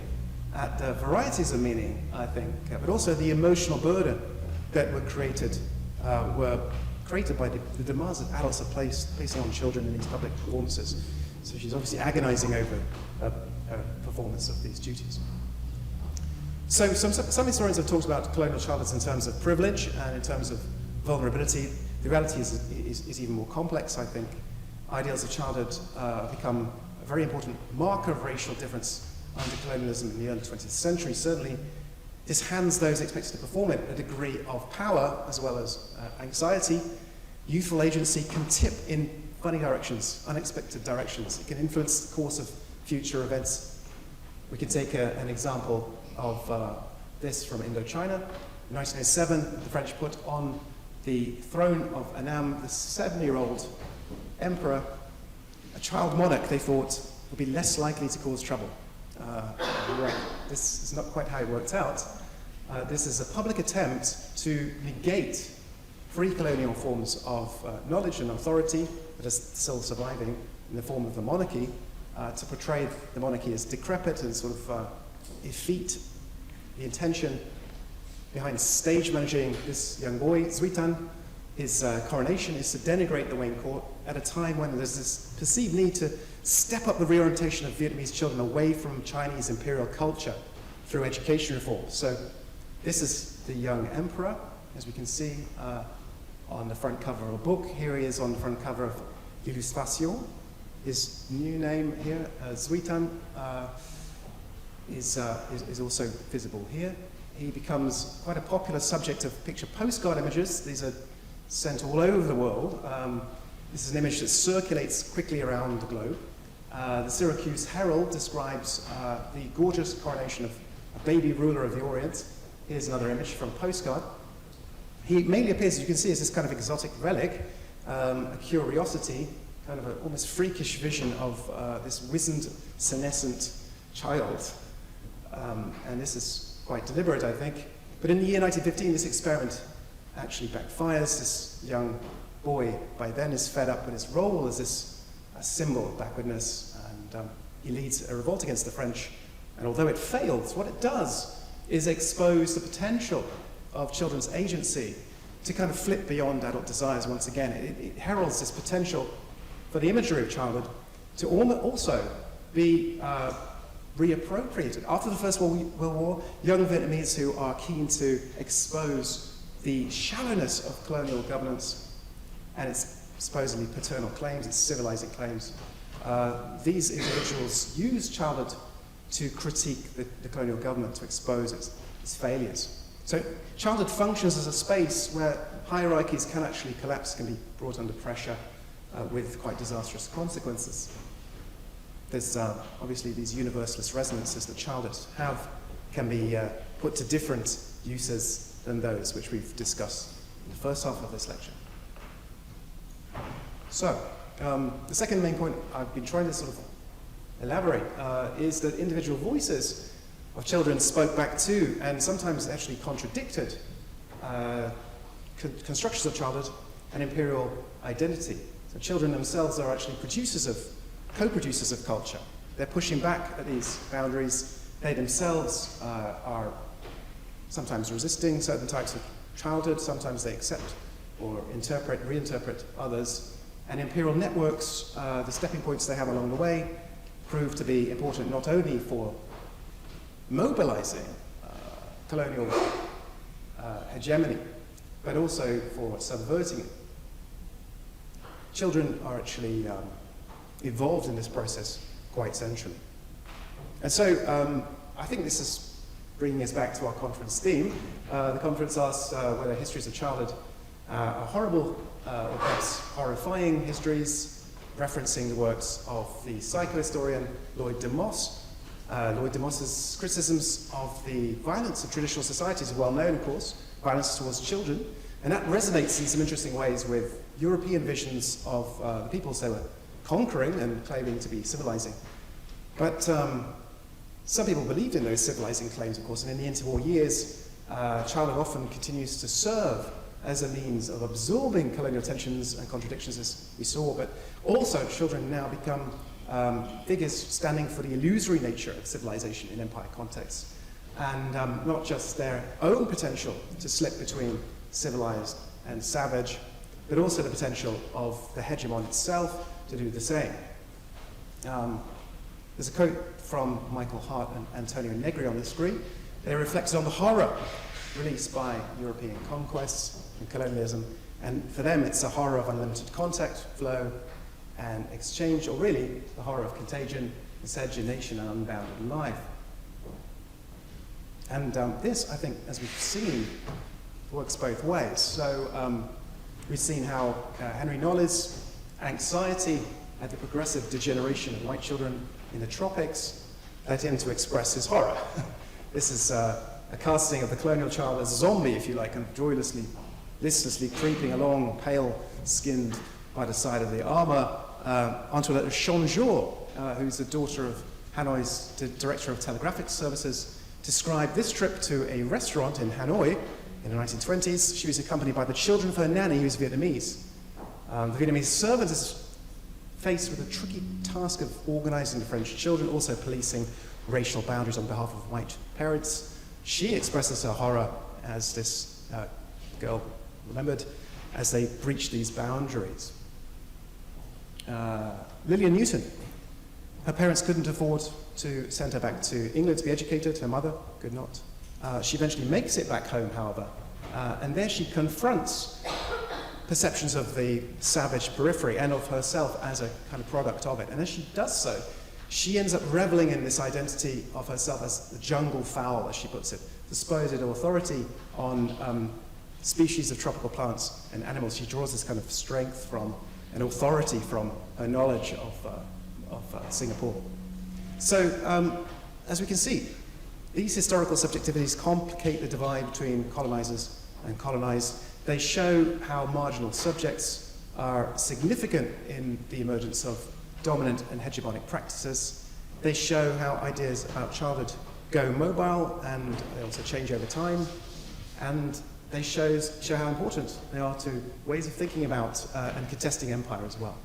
C: at the varieties of meaning, I think, but also the emotional burden that were created by the demands that adults are placing on children in these public performances. So she's obviously agonizing over a performance of these duties. So some historians have talked about colonial childhoods in terms of privilege and in terms of vulnerability. The reality is even more complex, I think. Ideals of childhood have become a very important marker of racial difference under colonialism in the early 20th century. Certainly, this hands those expected to perform it a degree of power as well as anxiety. Youthful agency can tip in funny directions, unexpected directions. It can influence the course of future events. We can take an example of this from Indochina. In 1907, the French put on the throne of Annam the 7-year-old emperor, a child monarch they thought would be less likely to cause trouble. This is not quite how it worked out. This is a public attempt to negate pre-colonial forms of knowledge and authority that are still surviving in the form of the monarchy, to portray the monarchy as decrepit and sort of effete. The intention behind stage managing this young boy, Zuitan, his coronation, is to denigrate the Wayne court at a time when there's this perceived need to step up the reorientation of Vietnamese children away from Chinese imperial culture through education reform. So this is the young emperor, as we can see on the front cover of a book. Here he is on the front cover of Illustration. His new name here, Zuitan, is also visible here. He becomes quite a popular subject of picture postcard images. These are sent all over the world. This is an image that circulates quickly around the globe. The Syracuse Herald describes the gorgeous coronation of a baby ruler of the Orient. Here's another image from a postcard. He mainly appears, as you can see, as this kind of exotic relic, a curiosity, kind of an almost freakish vision of this wizened, senescent child. And this is quite deliberate, I think. But in the year 1915, this experiment actually backfires. This young boy, by then, is fed up with his role as this symbol of backwardness, and he leads a revolt against the French. And although it fails, what it does is expose the potential of children's agency to kind of flip beyond adult desires once again. It heralds this potential for the imagery of childhood to also be reappropriated. After the First World War, young Vietnamese who are keen to expose the shallowness of colonial governance and its supposedly paternal claims, its civilizing claims, these individuals use childhood to critique the colonial government, to expose its failures. So childhood functions as a space where hierarchies can actually collapse, can be brought under pressure with quite disastrous consequences. There's obviously these universalist resonances that childhood have can be put to different uses than those which we've discussed in the first half of this lecture. So, the second main point I've been trying to sort of elaborate is that individual voices of children spoke back to, and sometimes actually contradicted, constructions of childhood and imperial identity. So children themselves are actually co-producers of culture. They're pushing back at these boundaries. They themselves are sometimes resisting certain types of childhood, sometimes they accept or reinterpret others. And imperial networks, the stepping points they have along the way, prove to be important not only for mobilizing colonial hegemony, but also for subverting it. Children are actually involved in this process quite centrally. And so I think this is bringing us back to our conference theme. The conference asked whether histories of childhood are horrible or perhaps horrifying histories, referencing the works of the psychohistorian Lloyd de Moss. Lloyd de Moss's criticisms of the violence of traditional societies are well known, of course, violence towards children, and that resonates in some interesting ways with European visions of the peoples they were conquering and claiming to be civilizing. But some people believed in those civilizing claims, of course, and in the interwar years, childhood often continues to serve as a means of absorbing colonial tensions and contradictions, as we saw, but also children now become figures standing for the illusory nature of civilization in empire contexts, and not just their own potential to slip between civilized and savage, but also the potential of the hegemon itself to do the same. There's a quote from Michael Hart and Antonio Negri on the screen. They reflected on the horror released by European conquests and colonialism, and for them it's a horror of unlimited contact, flow, and exchange, or really the horror of contagion, miscegenation, and unbounded life. And this, I think, as we've seen, works both ways. So we've seen how Henry Knowles' anxiety at the progressive degeneration of white children in the tropics led him to express his horror. This is a casting of the colonial child as a zombie, if you like, and joylessly, listlessly creeping along, pale-skinned by the side of the armor, Antoinette de Chonjor, who's the daughter of Hanoi's director of telegraphic services, described this trip to a restaurant in Hanoi in the 1920s. She was accompanied by the children of her nanny, who was Vietnamese. The Vietnamese servant is faced with a tricky task of organizing the French children, also policing racial boundaries on behalf of white parents. She expresses her horror, as this girl remembered, as they breached these boundaries. Lillian Newton, her parents couldn't afford to send her back to England to be educated. Her mother could not. She eventually makes it back home, however, and there she confronts perceptions of the savage periphery and of herself as a kind of product of it. And as she does so, she ends up reveling in this identity of herself as the jungle fowl, as she puts it, the supposed authority on species of tropical plants and animals. She draws this kind of strength from, and authority from, her knowledge of Singapore. So, as we can see, these historical subjectivities complicate the divide between colonizers and colonized. They show how marginal subjects are significant in the emergence of dominant and hegemonic practices. They show how ideas about childhood go mobile, and they also change over time. And they show how important they are to ways of thinking about and contesting empire as well.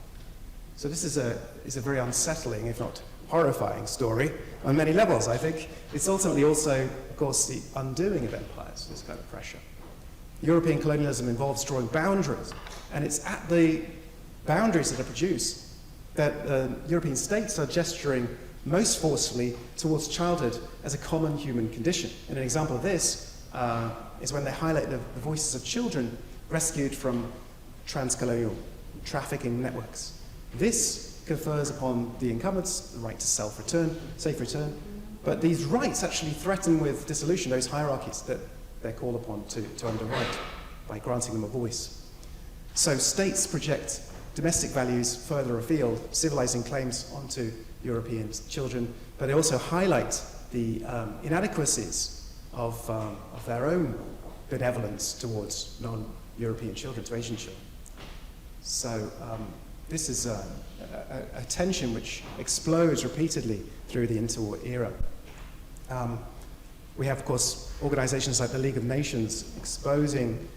C: So this is a very unsettling, if not horrifying, story on many levels, I think. It's ultimately also, of course, the undoing of empires, this kind of pressure. European colonialism involves drawing boundaries, and it's at the boundaries that are produced that European states are gesturing most forcefully towards childhood as a common human condition. And an example of this is when they highlight the voices of children rescued from transcolonial trafficking networks. This confers upon the incumbents the right to safe return, but these rights actually threaten with dissolution those hierarchies that they're called upon to underwrite by granting them a voice. So states project domestic values further afield, civilizing claims onto European children, but they also highlight the inadequacies of their own benevolence towards non-European children, to Asian children. So this is a tension which explodes repeatedly through the interwar era. We have, of course, organizations like the League of Nations exposing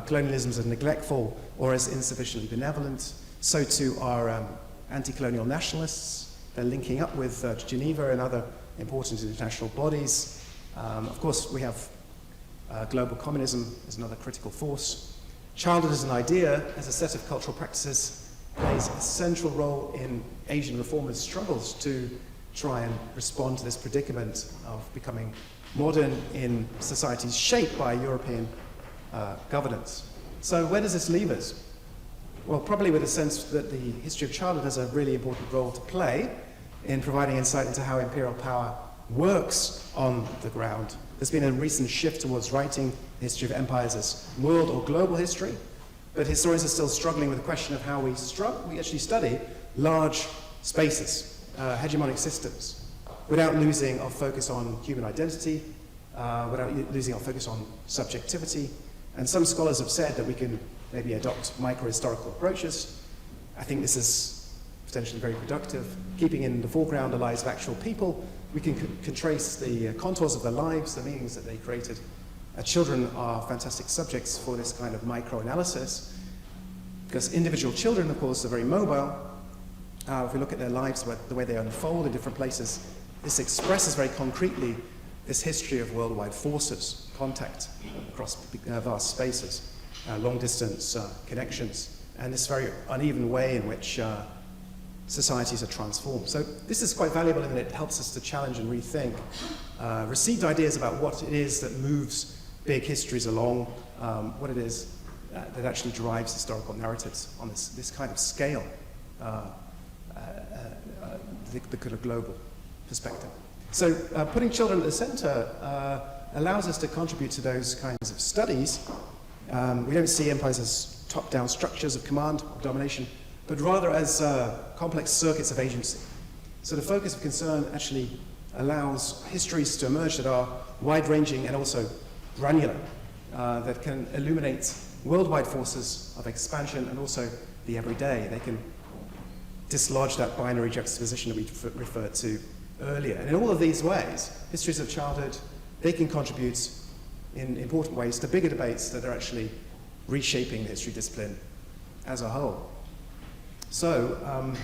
C: colonialism as neglectful or as insufficiently benevolent. So too are anti-colonial nationalists. They're linking up with Geneva and other important international bodies. Of course, we have global communism as another critical force. Childhood as an idea, as a set of cultural practices, plays a central role in Asian reformers' struggles to try and respond to this predicament of becoming modern in societies shaped by European governance. So where does this leave us? Well, probably with a sense that the history of childhood has a really important role to play in providing insight into how imperial power works on the ground. There's been a recent shift towards writing the history of empires as world or global history, but historians are still struggling with the question of how we actually study large spaces, hegemonic systems, without losing our focus on human identity, without losing our focus on subjectivity. And some scholars have said that we can maybe adopt micro-historical approaches. I think this is potentially very productive. Keeping in the foreground the lives of actual people, we can trace the contours of their lives, the meanings that they created. Children are fantastic subjects for this kind of micro-analysis, because individual children, of course, are very mobile. If we look at their lives, the way they unfold in different places, this expresses very concretely this history of worldwide forces, contact across vast spaces, long-distance connections, and this very uneven way in which societies are transformed. So this is quite valuable in that it helps us to challenge and rethink received ideas about what it is that moves big histories along, what it is that actually drives historical narratives on this kind of scale, the kind of global perspective. So putting children at the center allows us to contribute to those kinds of studies. We don't see empires as top-down structures of command or domination, but rather as complex circuits of agency. So the focus of concern actually allows histories to emerge that are wide-ranging and also granular, that can illuminate worldwide forces of expansion and also the everyday. They can dislodge that binary juxtaposition that we referred to earlier. And in all of these ways, histories of childhood, they can contribute in important ways to bigger debates that are actually reshaping the history discipline as a whole. So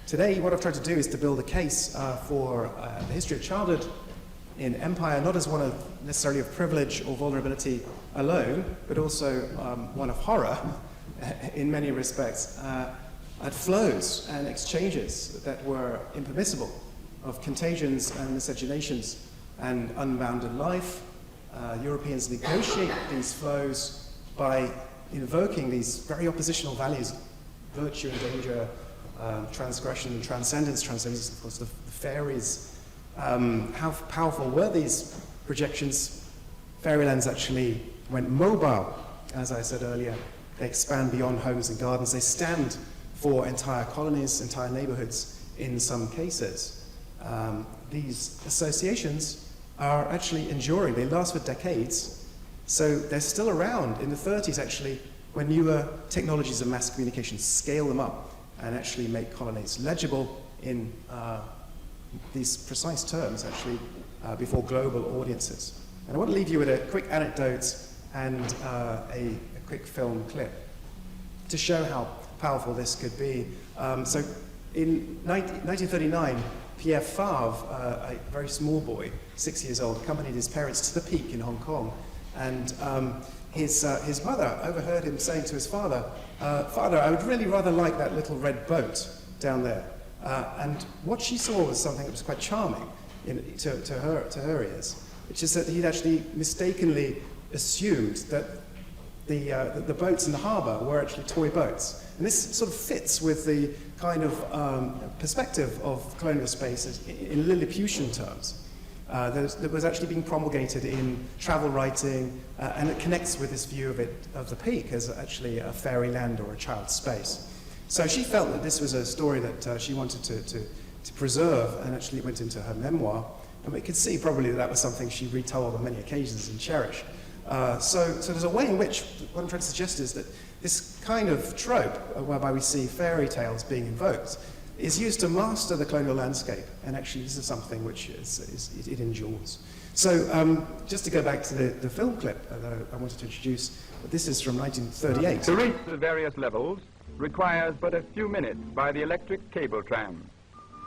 C: today what I've tried to do is to build a case for the history of childhood in empire, not as one of necessarily of privilege or vulnerability alone, but also one of horror in many respects, at flows and exchanges that were impermissible, of contagions and miscegenations and unbounded life. Europeans negotiate these flows by invoking these very oppositional values: virtue and danger, transgression and transcendence, of course, the fairies. How powerful were these projections? Fairylands actually went mobile, as I said earlier. They expand beyond homes and gardens. They stand for entire colonies, entire neighborhoods in some cases. These associations are actually enduring. They last for decades. So they're still around in the 30s, actually, when newer technologies of mass communication scale them up and actually make colonies legible in these precise terms, actually, before global audiences. And I want to leave you with a quick anecdote and a quick film clip to show how powerful this could be. So in 1939, Pierre Favre, a very small boy, 6 years old, accompanied his parents to the Peak in Hong Kong. And his mother overheard him saying to his father, "Father, I would really rather like that little red boat down there." And what she saw was something that was quite charming to her ears, which is that he'd actually mistakenly assumed that the boats in the harbour were actually toy boats. And this sort of fits with the kind of perspective of colonial space in Lilliputian terms. That was actually being promulgated in travel writing, and it connects with this view of the Peak as actually a fairyland or a child's space. So she felt that this was a story that she wanted to preserve, and actually it went into her memoir. And we could see probably that was something she retold on many occasions and cherished. So there's a way in which, what I'm trying to suggest is that this kind of trope, whereby we see fairy tales being invoked, is used to master the colonial landscape, and actually this is something which it endures. So just to go back to the film clip that I wanted to introduce, this is from 1938.
D: To reach the various levels requires but a few minutes by the electric cable tram,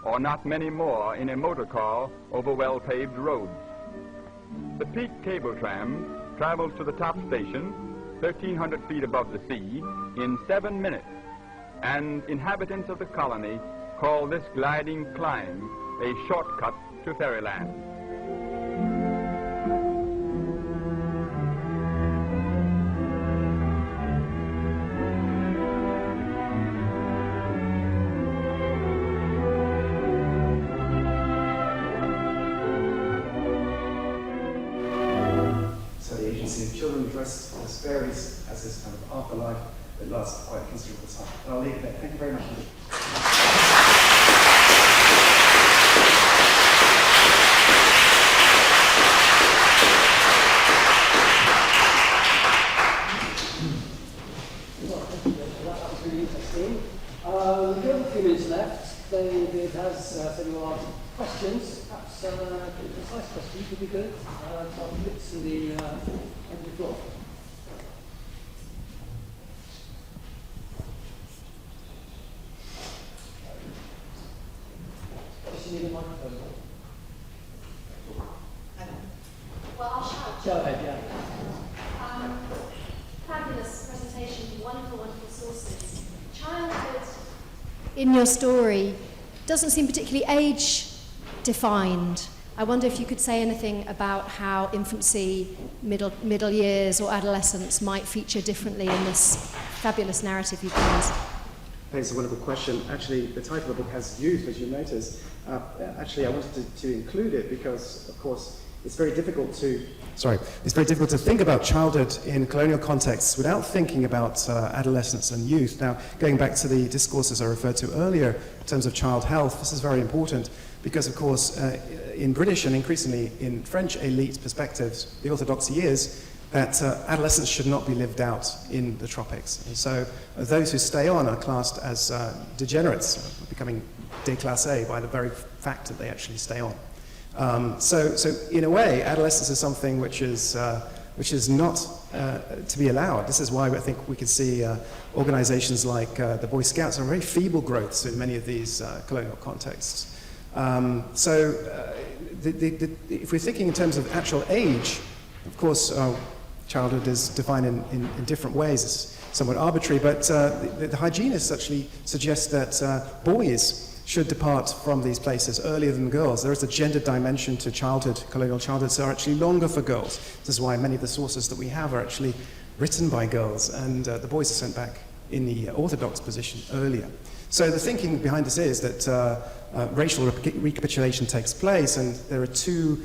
D: or not many more in a motor car over well-paved roads. The Peak cable tram travels to the top station, 1,300 feet above the sea, in 7 minutes, and inhabitants of the colony call this gliding climb a shortcut to fairyland.
C: experience has this kind of afterlife that lasts quite a considerable time. And I'll leave it there. Thank you very much.
B: That was really interesting. We have a few minutes left. David has several questions. Perhaps a precise question would be good. I'll flip to the end of the floor. Does she need a microphone?
E: Well, I'll shout.
B: Go ahead, yeah.
E: Fabulous presentation, wonderful, wonderful sources. Childhood in your story doesn't seem particularly age-defined. I wonder if you could say anything about how infancy, middle years, or adolescence might feature differently in this fabulous narrative you've given.
C: Thanks, a wonderful question. Actually, the title of the book has youth, as you notice. Actually, I wanted to include it because, of course, it's very difficult to think about childhood in colonial contexts without thinking about adolescence and youth. Now, going back to the discourses I referred to earlier in terms of child health, this is very important because, of course, in British and increasingly in French elite perspectives, the orthodoxy is that adolescence should not be lived out in the tropics. And so those who stay on are classed as degenerates, becoming déclassés by the very fact that they actually stay on. So in a way, adolescence is something which is not to be allowed. This is why I think we can see organizations like the Boy Scouts are very feeble growths in many of these colonial contexts. If we're thinking in terms of actual age, of course, childhood is defined in different ways. It's somewhat arbitrary, but the hygienists actually suggest that boys should depart from these places earlier than girls. There is a gender dimension to childhood. Colonial childhoods are actually longer for girls. This is why many of the sources that we have are actually written by girls, and the boys are sent back in the orthodox position earlier. So the thinking behind this is that racial recapitulation takes place, and there are two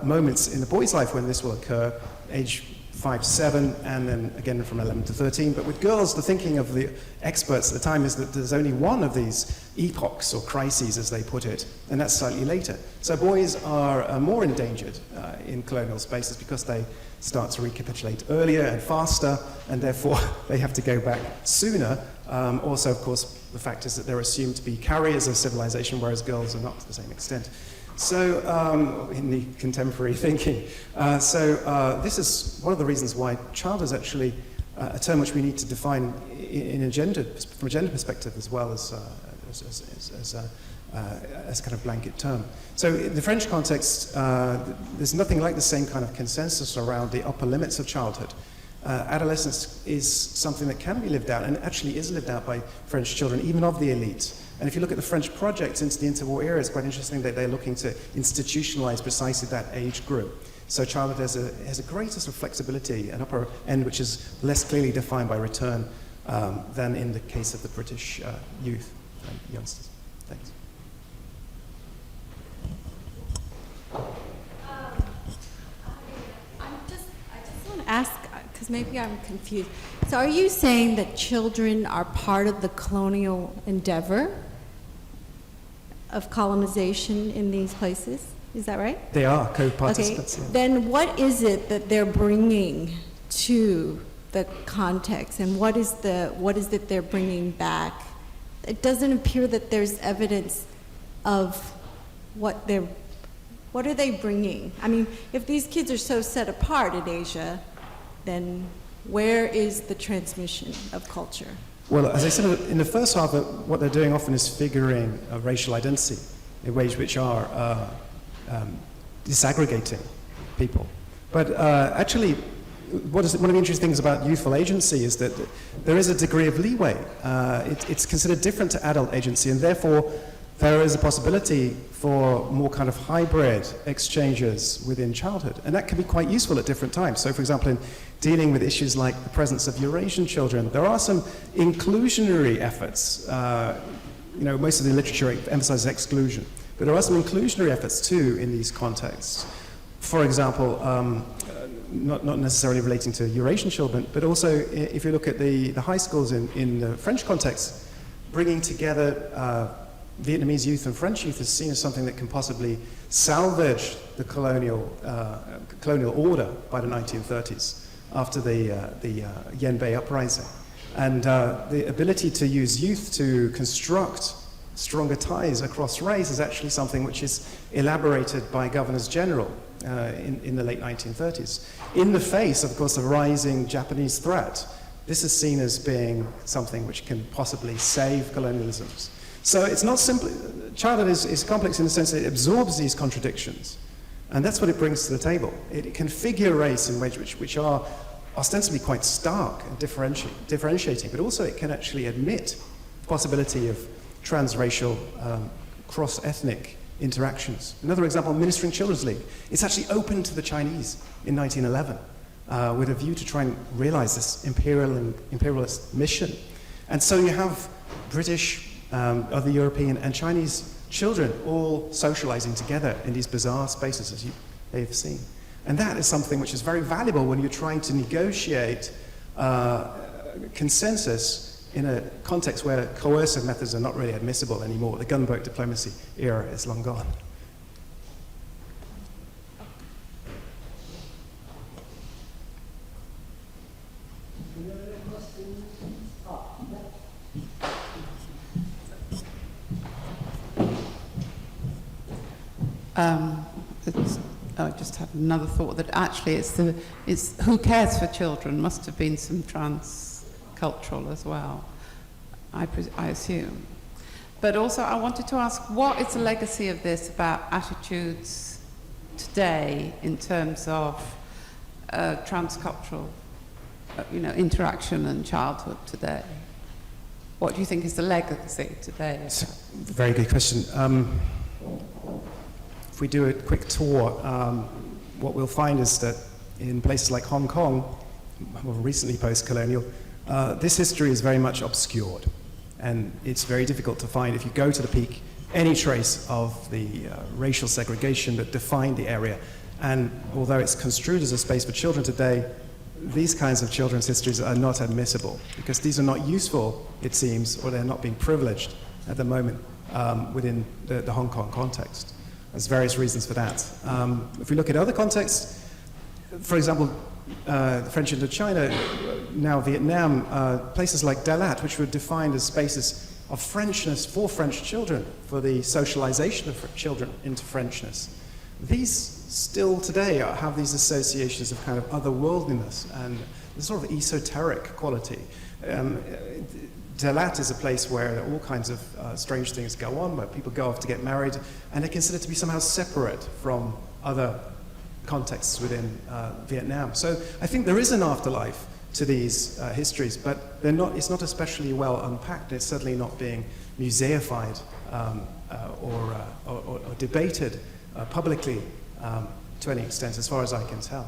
C: moments in the boy's life when this will occur, age 5 to 7, and then again from 11 to 13. But with girls, the thinking of the experts at the time is that there's only one of these epochs, or crises as they put it, and that's slightly later. So boys are more endangered in colonial spaces because they start to recapitulate earlier and faster, and therefore they have to go back sooner. Also, of course, the fact is that they're assumed to be carriers of civilization, whereas girls are not to the same extent. So, in the contemporary thinking. This is one of the reasons why child is actually a term which we need to define from a gender perspective as well as a kind of blanket term. So in the French context, there's nothing like the same kind of consensus around the upper limits of childhood. Adolescence is something that can be lived out, and actually is lived out by French children, even of the elite. And if you look at the French project into the interwar era, it's quite interesting that they're looking to institutionalize precisely that age group. So childhood has a greater sort of flexibility, an upper end which is less clearly defined by return than in the case of the British youth and youngsters. Thanks.
F: I just want to ask, because maybe I'm confused. So are you saying that children are part of the colonial endeavor of colonization in these places? Is that right?
C: They are co-participants.
F: Okay.
C: Yeah.
F: Then what is it that they're bringing to the context, and what is it they're bringing back? It doesn't appear that there's evidence of what are they bringing? I mean, if these kids are so set apart in Asia, then where is the transmission of culture?
C: Well, as I said in the first half, what they're doing often is figuring a racial identity in ways which are disaggregating people. But actually, one of the interesting things about youthful agency is that there is a degree of leeway. It's considered different to adult agency, and therefore there is a possibility for more kind of hybrid exchanges within childhood. And that can be quite useful at different times. So, for example, in dealing with issues like the presence of Eurasian children, there are some inclusionary efforts. Most of the literature emphasizes exclusion, but there are some inclusionary efforts too in these contexts. For example, not necessarily relating to Eurasian children, but also if you look at the high schools in the French context, bringing together Vietnamese youth and French youth is seen as something that can possibly salvage the colonial order by the 1930s after the Yanbei uprising. And the ability to use youth to construct stronger ties across race is actually something which is elaborated by governors general in the late 1930s. In the face, of course, of rising Japanese threat, this is seen as being something which can possibly save colonialisms. So it's not simply, childhood is complex in the sense that it absorbs these contradictions. And that's what it brings to the table. It can figure race in ways which are ostensibly quite stark and differentiating, but also it can actually admit the possibility of transracial, cross-ethnic interactions. Another example, Ministering Children's League. It's actually opened to the Chinese in 1911 with a view to try and realize this imperialist mission. And so you have British, other European and Chinese children all socializing together in these bizarre spaces, as you may have seen. And that is something which is very valuable when you're trying to negotiate consensus in a context where coercive methods are not really admissible anymore. The gunboat diplomacy era is long gone.
G: I just had another thought that actually it's who cares for children must have been some trans-cultural as well, I assume. But also I wanted to ask, what is the legacy of this about attitudes today in terms of transcultural interaction and childhood today? What do you think is the legacy today?
C: It's a very good question. If we do a quick tour, what we'll find is that in places like Hong Kong, more recently post-colonial, this history is very much obscured. And it's very difficult to find, if you go to the peak, any trace of the racial segregation that defined the area. And although it's construed as a space for children today, these kinds of children's histories are not admissible because these are not useful, it seems, or they're not being privileged at the moment within the Hong Kong context. There's various reasons for that. If we look at other contexts, for example, the French Indochina, now Vietnam, places like Dalat, which were defined as spaces of Frenchness for French children, for the socialization of children into Frenchness. These still today have these associations of kind of otherworldliness and the sort of esoteric quality. Dalat is a place where all kinds of strange things go on, where people go off to get married, and they're considered to be somehow separate from other contexts within Vietnam. So I think there is an afterlife to these histories, but they're not, it's not especially well unpacked. It's certainly not being museified or debated publicly to any extent, as far as I can tell.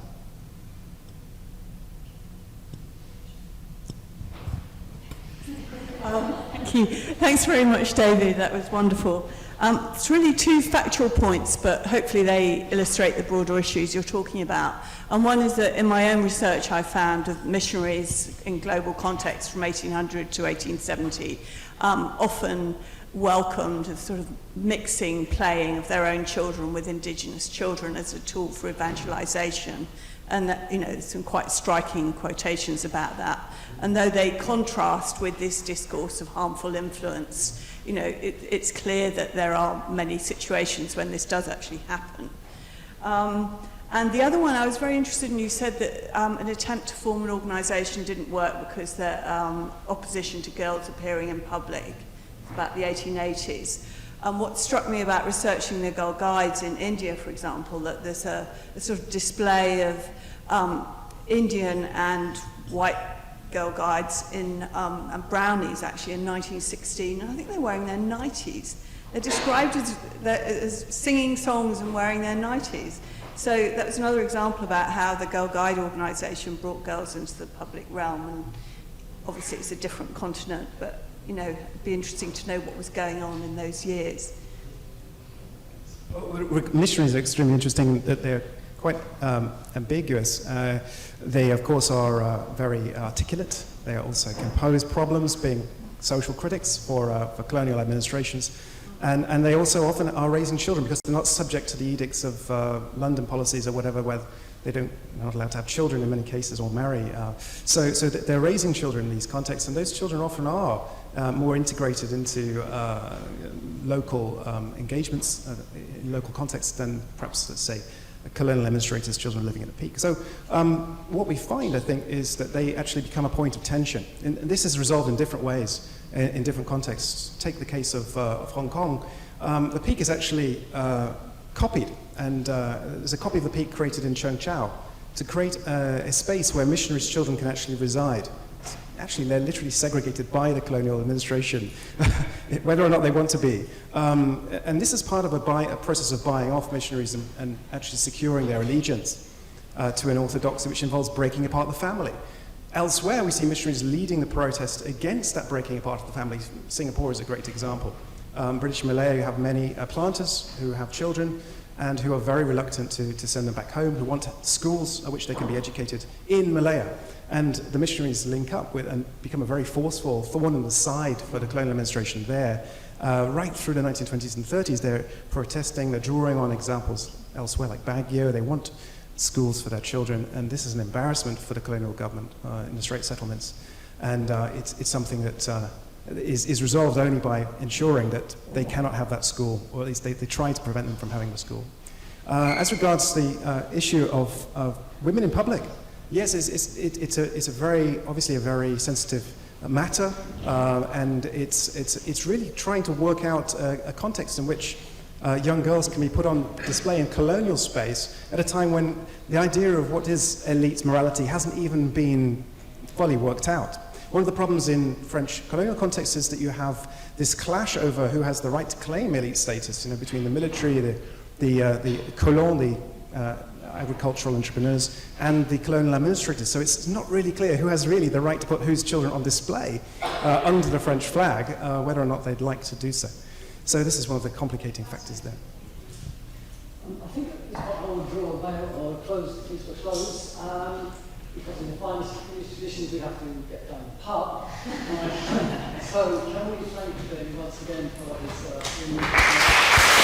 A: Thank you. Thanks very much, David. That was wonderful. It's really two factual points, but hopefully they illustrate the broader issues you're talking about. And one is that in my own research I found of missionaries in global context from 1800 to 1870 often welcomed a sort of mixing, playing of their own children with indigenous children as a tool for evangelization. And that, there's some quite striking quotations about that. And though they contrast with this discourse of harmful influence, it's clear that there are many situations when this does actually happen. And the other one, I was very interested in, you said that an attempt to form an organisation didn't work because the opposition to girls appearing in public, about the 1880s. What struck me about researching the Girl Guides in India, for example, that there's a sort of display of Indian and white Girl Guides and brownies actually in 1916, and I think they're wearing their nighties. They're described as singing songs and wearing their nighties. So that was another example about how the Girl Guide organisation brought girls into the public realm, and obviously it's a different continent, but it'd be interesting to know what was going on in those years.
C: Well, missionaries are extremely interesting that they're quite ambiguous. They, of course, are very articulate. They also can pose problems, being social critics for colonial administrations. And they also often are raising children because they're not subject to the edicts of London policies or whatever, where they're not allowed to have children in many cases or marry. So they're raising children in these contexts, and those children often are more integrated into local engagements, in local contexts than perhaps, let's say, colonial administrators' children living at the peak. So what we find, I think, is that they actually become a point of tension. And this is resolved in different ways, in different contexts. Take the case of Hong Kong. The peak is actually copied, and there's a copy of the peak created in Cheung to create a space where missionaries' children can actually reside. Actually, they're literally segregated by the colonial administration, whether or not they want to be. And this is part of a process of buying off missionaries and actually securing their allegiance to an orthodoxy, which involves breaking apart the family. Elsewhere, we see missionaries leading the protest against that breaking apart of the family. Singapore is a great example. British Malay have many planters who have children and who are very reluctant to send them back home, who want schools at which they can be educated in Malaya. And the missionaries link up with and become a very forceful thorn in the side for the colonial administration there. Right through the 1920s and 30s, they're protesting, they're drawing on examples elsewhere like Baguio. They want schools for their children, and this is an embarrassment for the colonial government in the Strait settlements. And it's something that is resolved only by ensuring that they cannot have that school, or at least they try to prevent them from having the school. As regards the issue of women in public, yes, it's a very, obviously a very sensitive matter, and it's really trying to work out a context in which young girls can be put on display in colonial space at a time when the idea of what is elite morality hasn't even been fully worked out. One of the problems in French colonial context is that you have this clash over who has the right to claim elite status, between the military, the colons, the agricultural entrepreneurs, and the colonial administrators. So it's not really clear who has really the right to put whose children on display under the French flag, whether or not they'd like to do so. So this is one of the complicating factors there.
B: I think at this point I will draw a veil or close the piece for close, because in the finest traditions we have to get down the pub. So can we thank David once again for his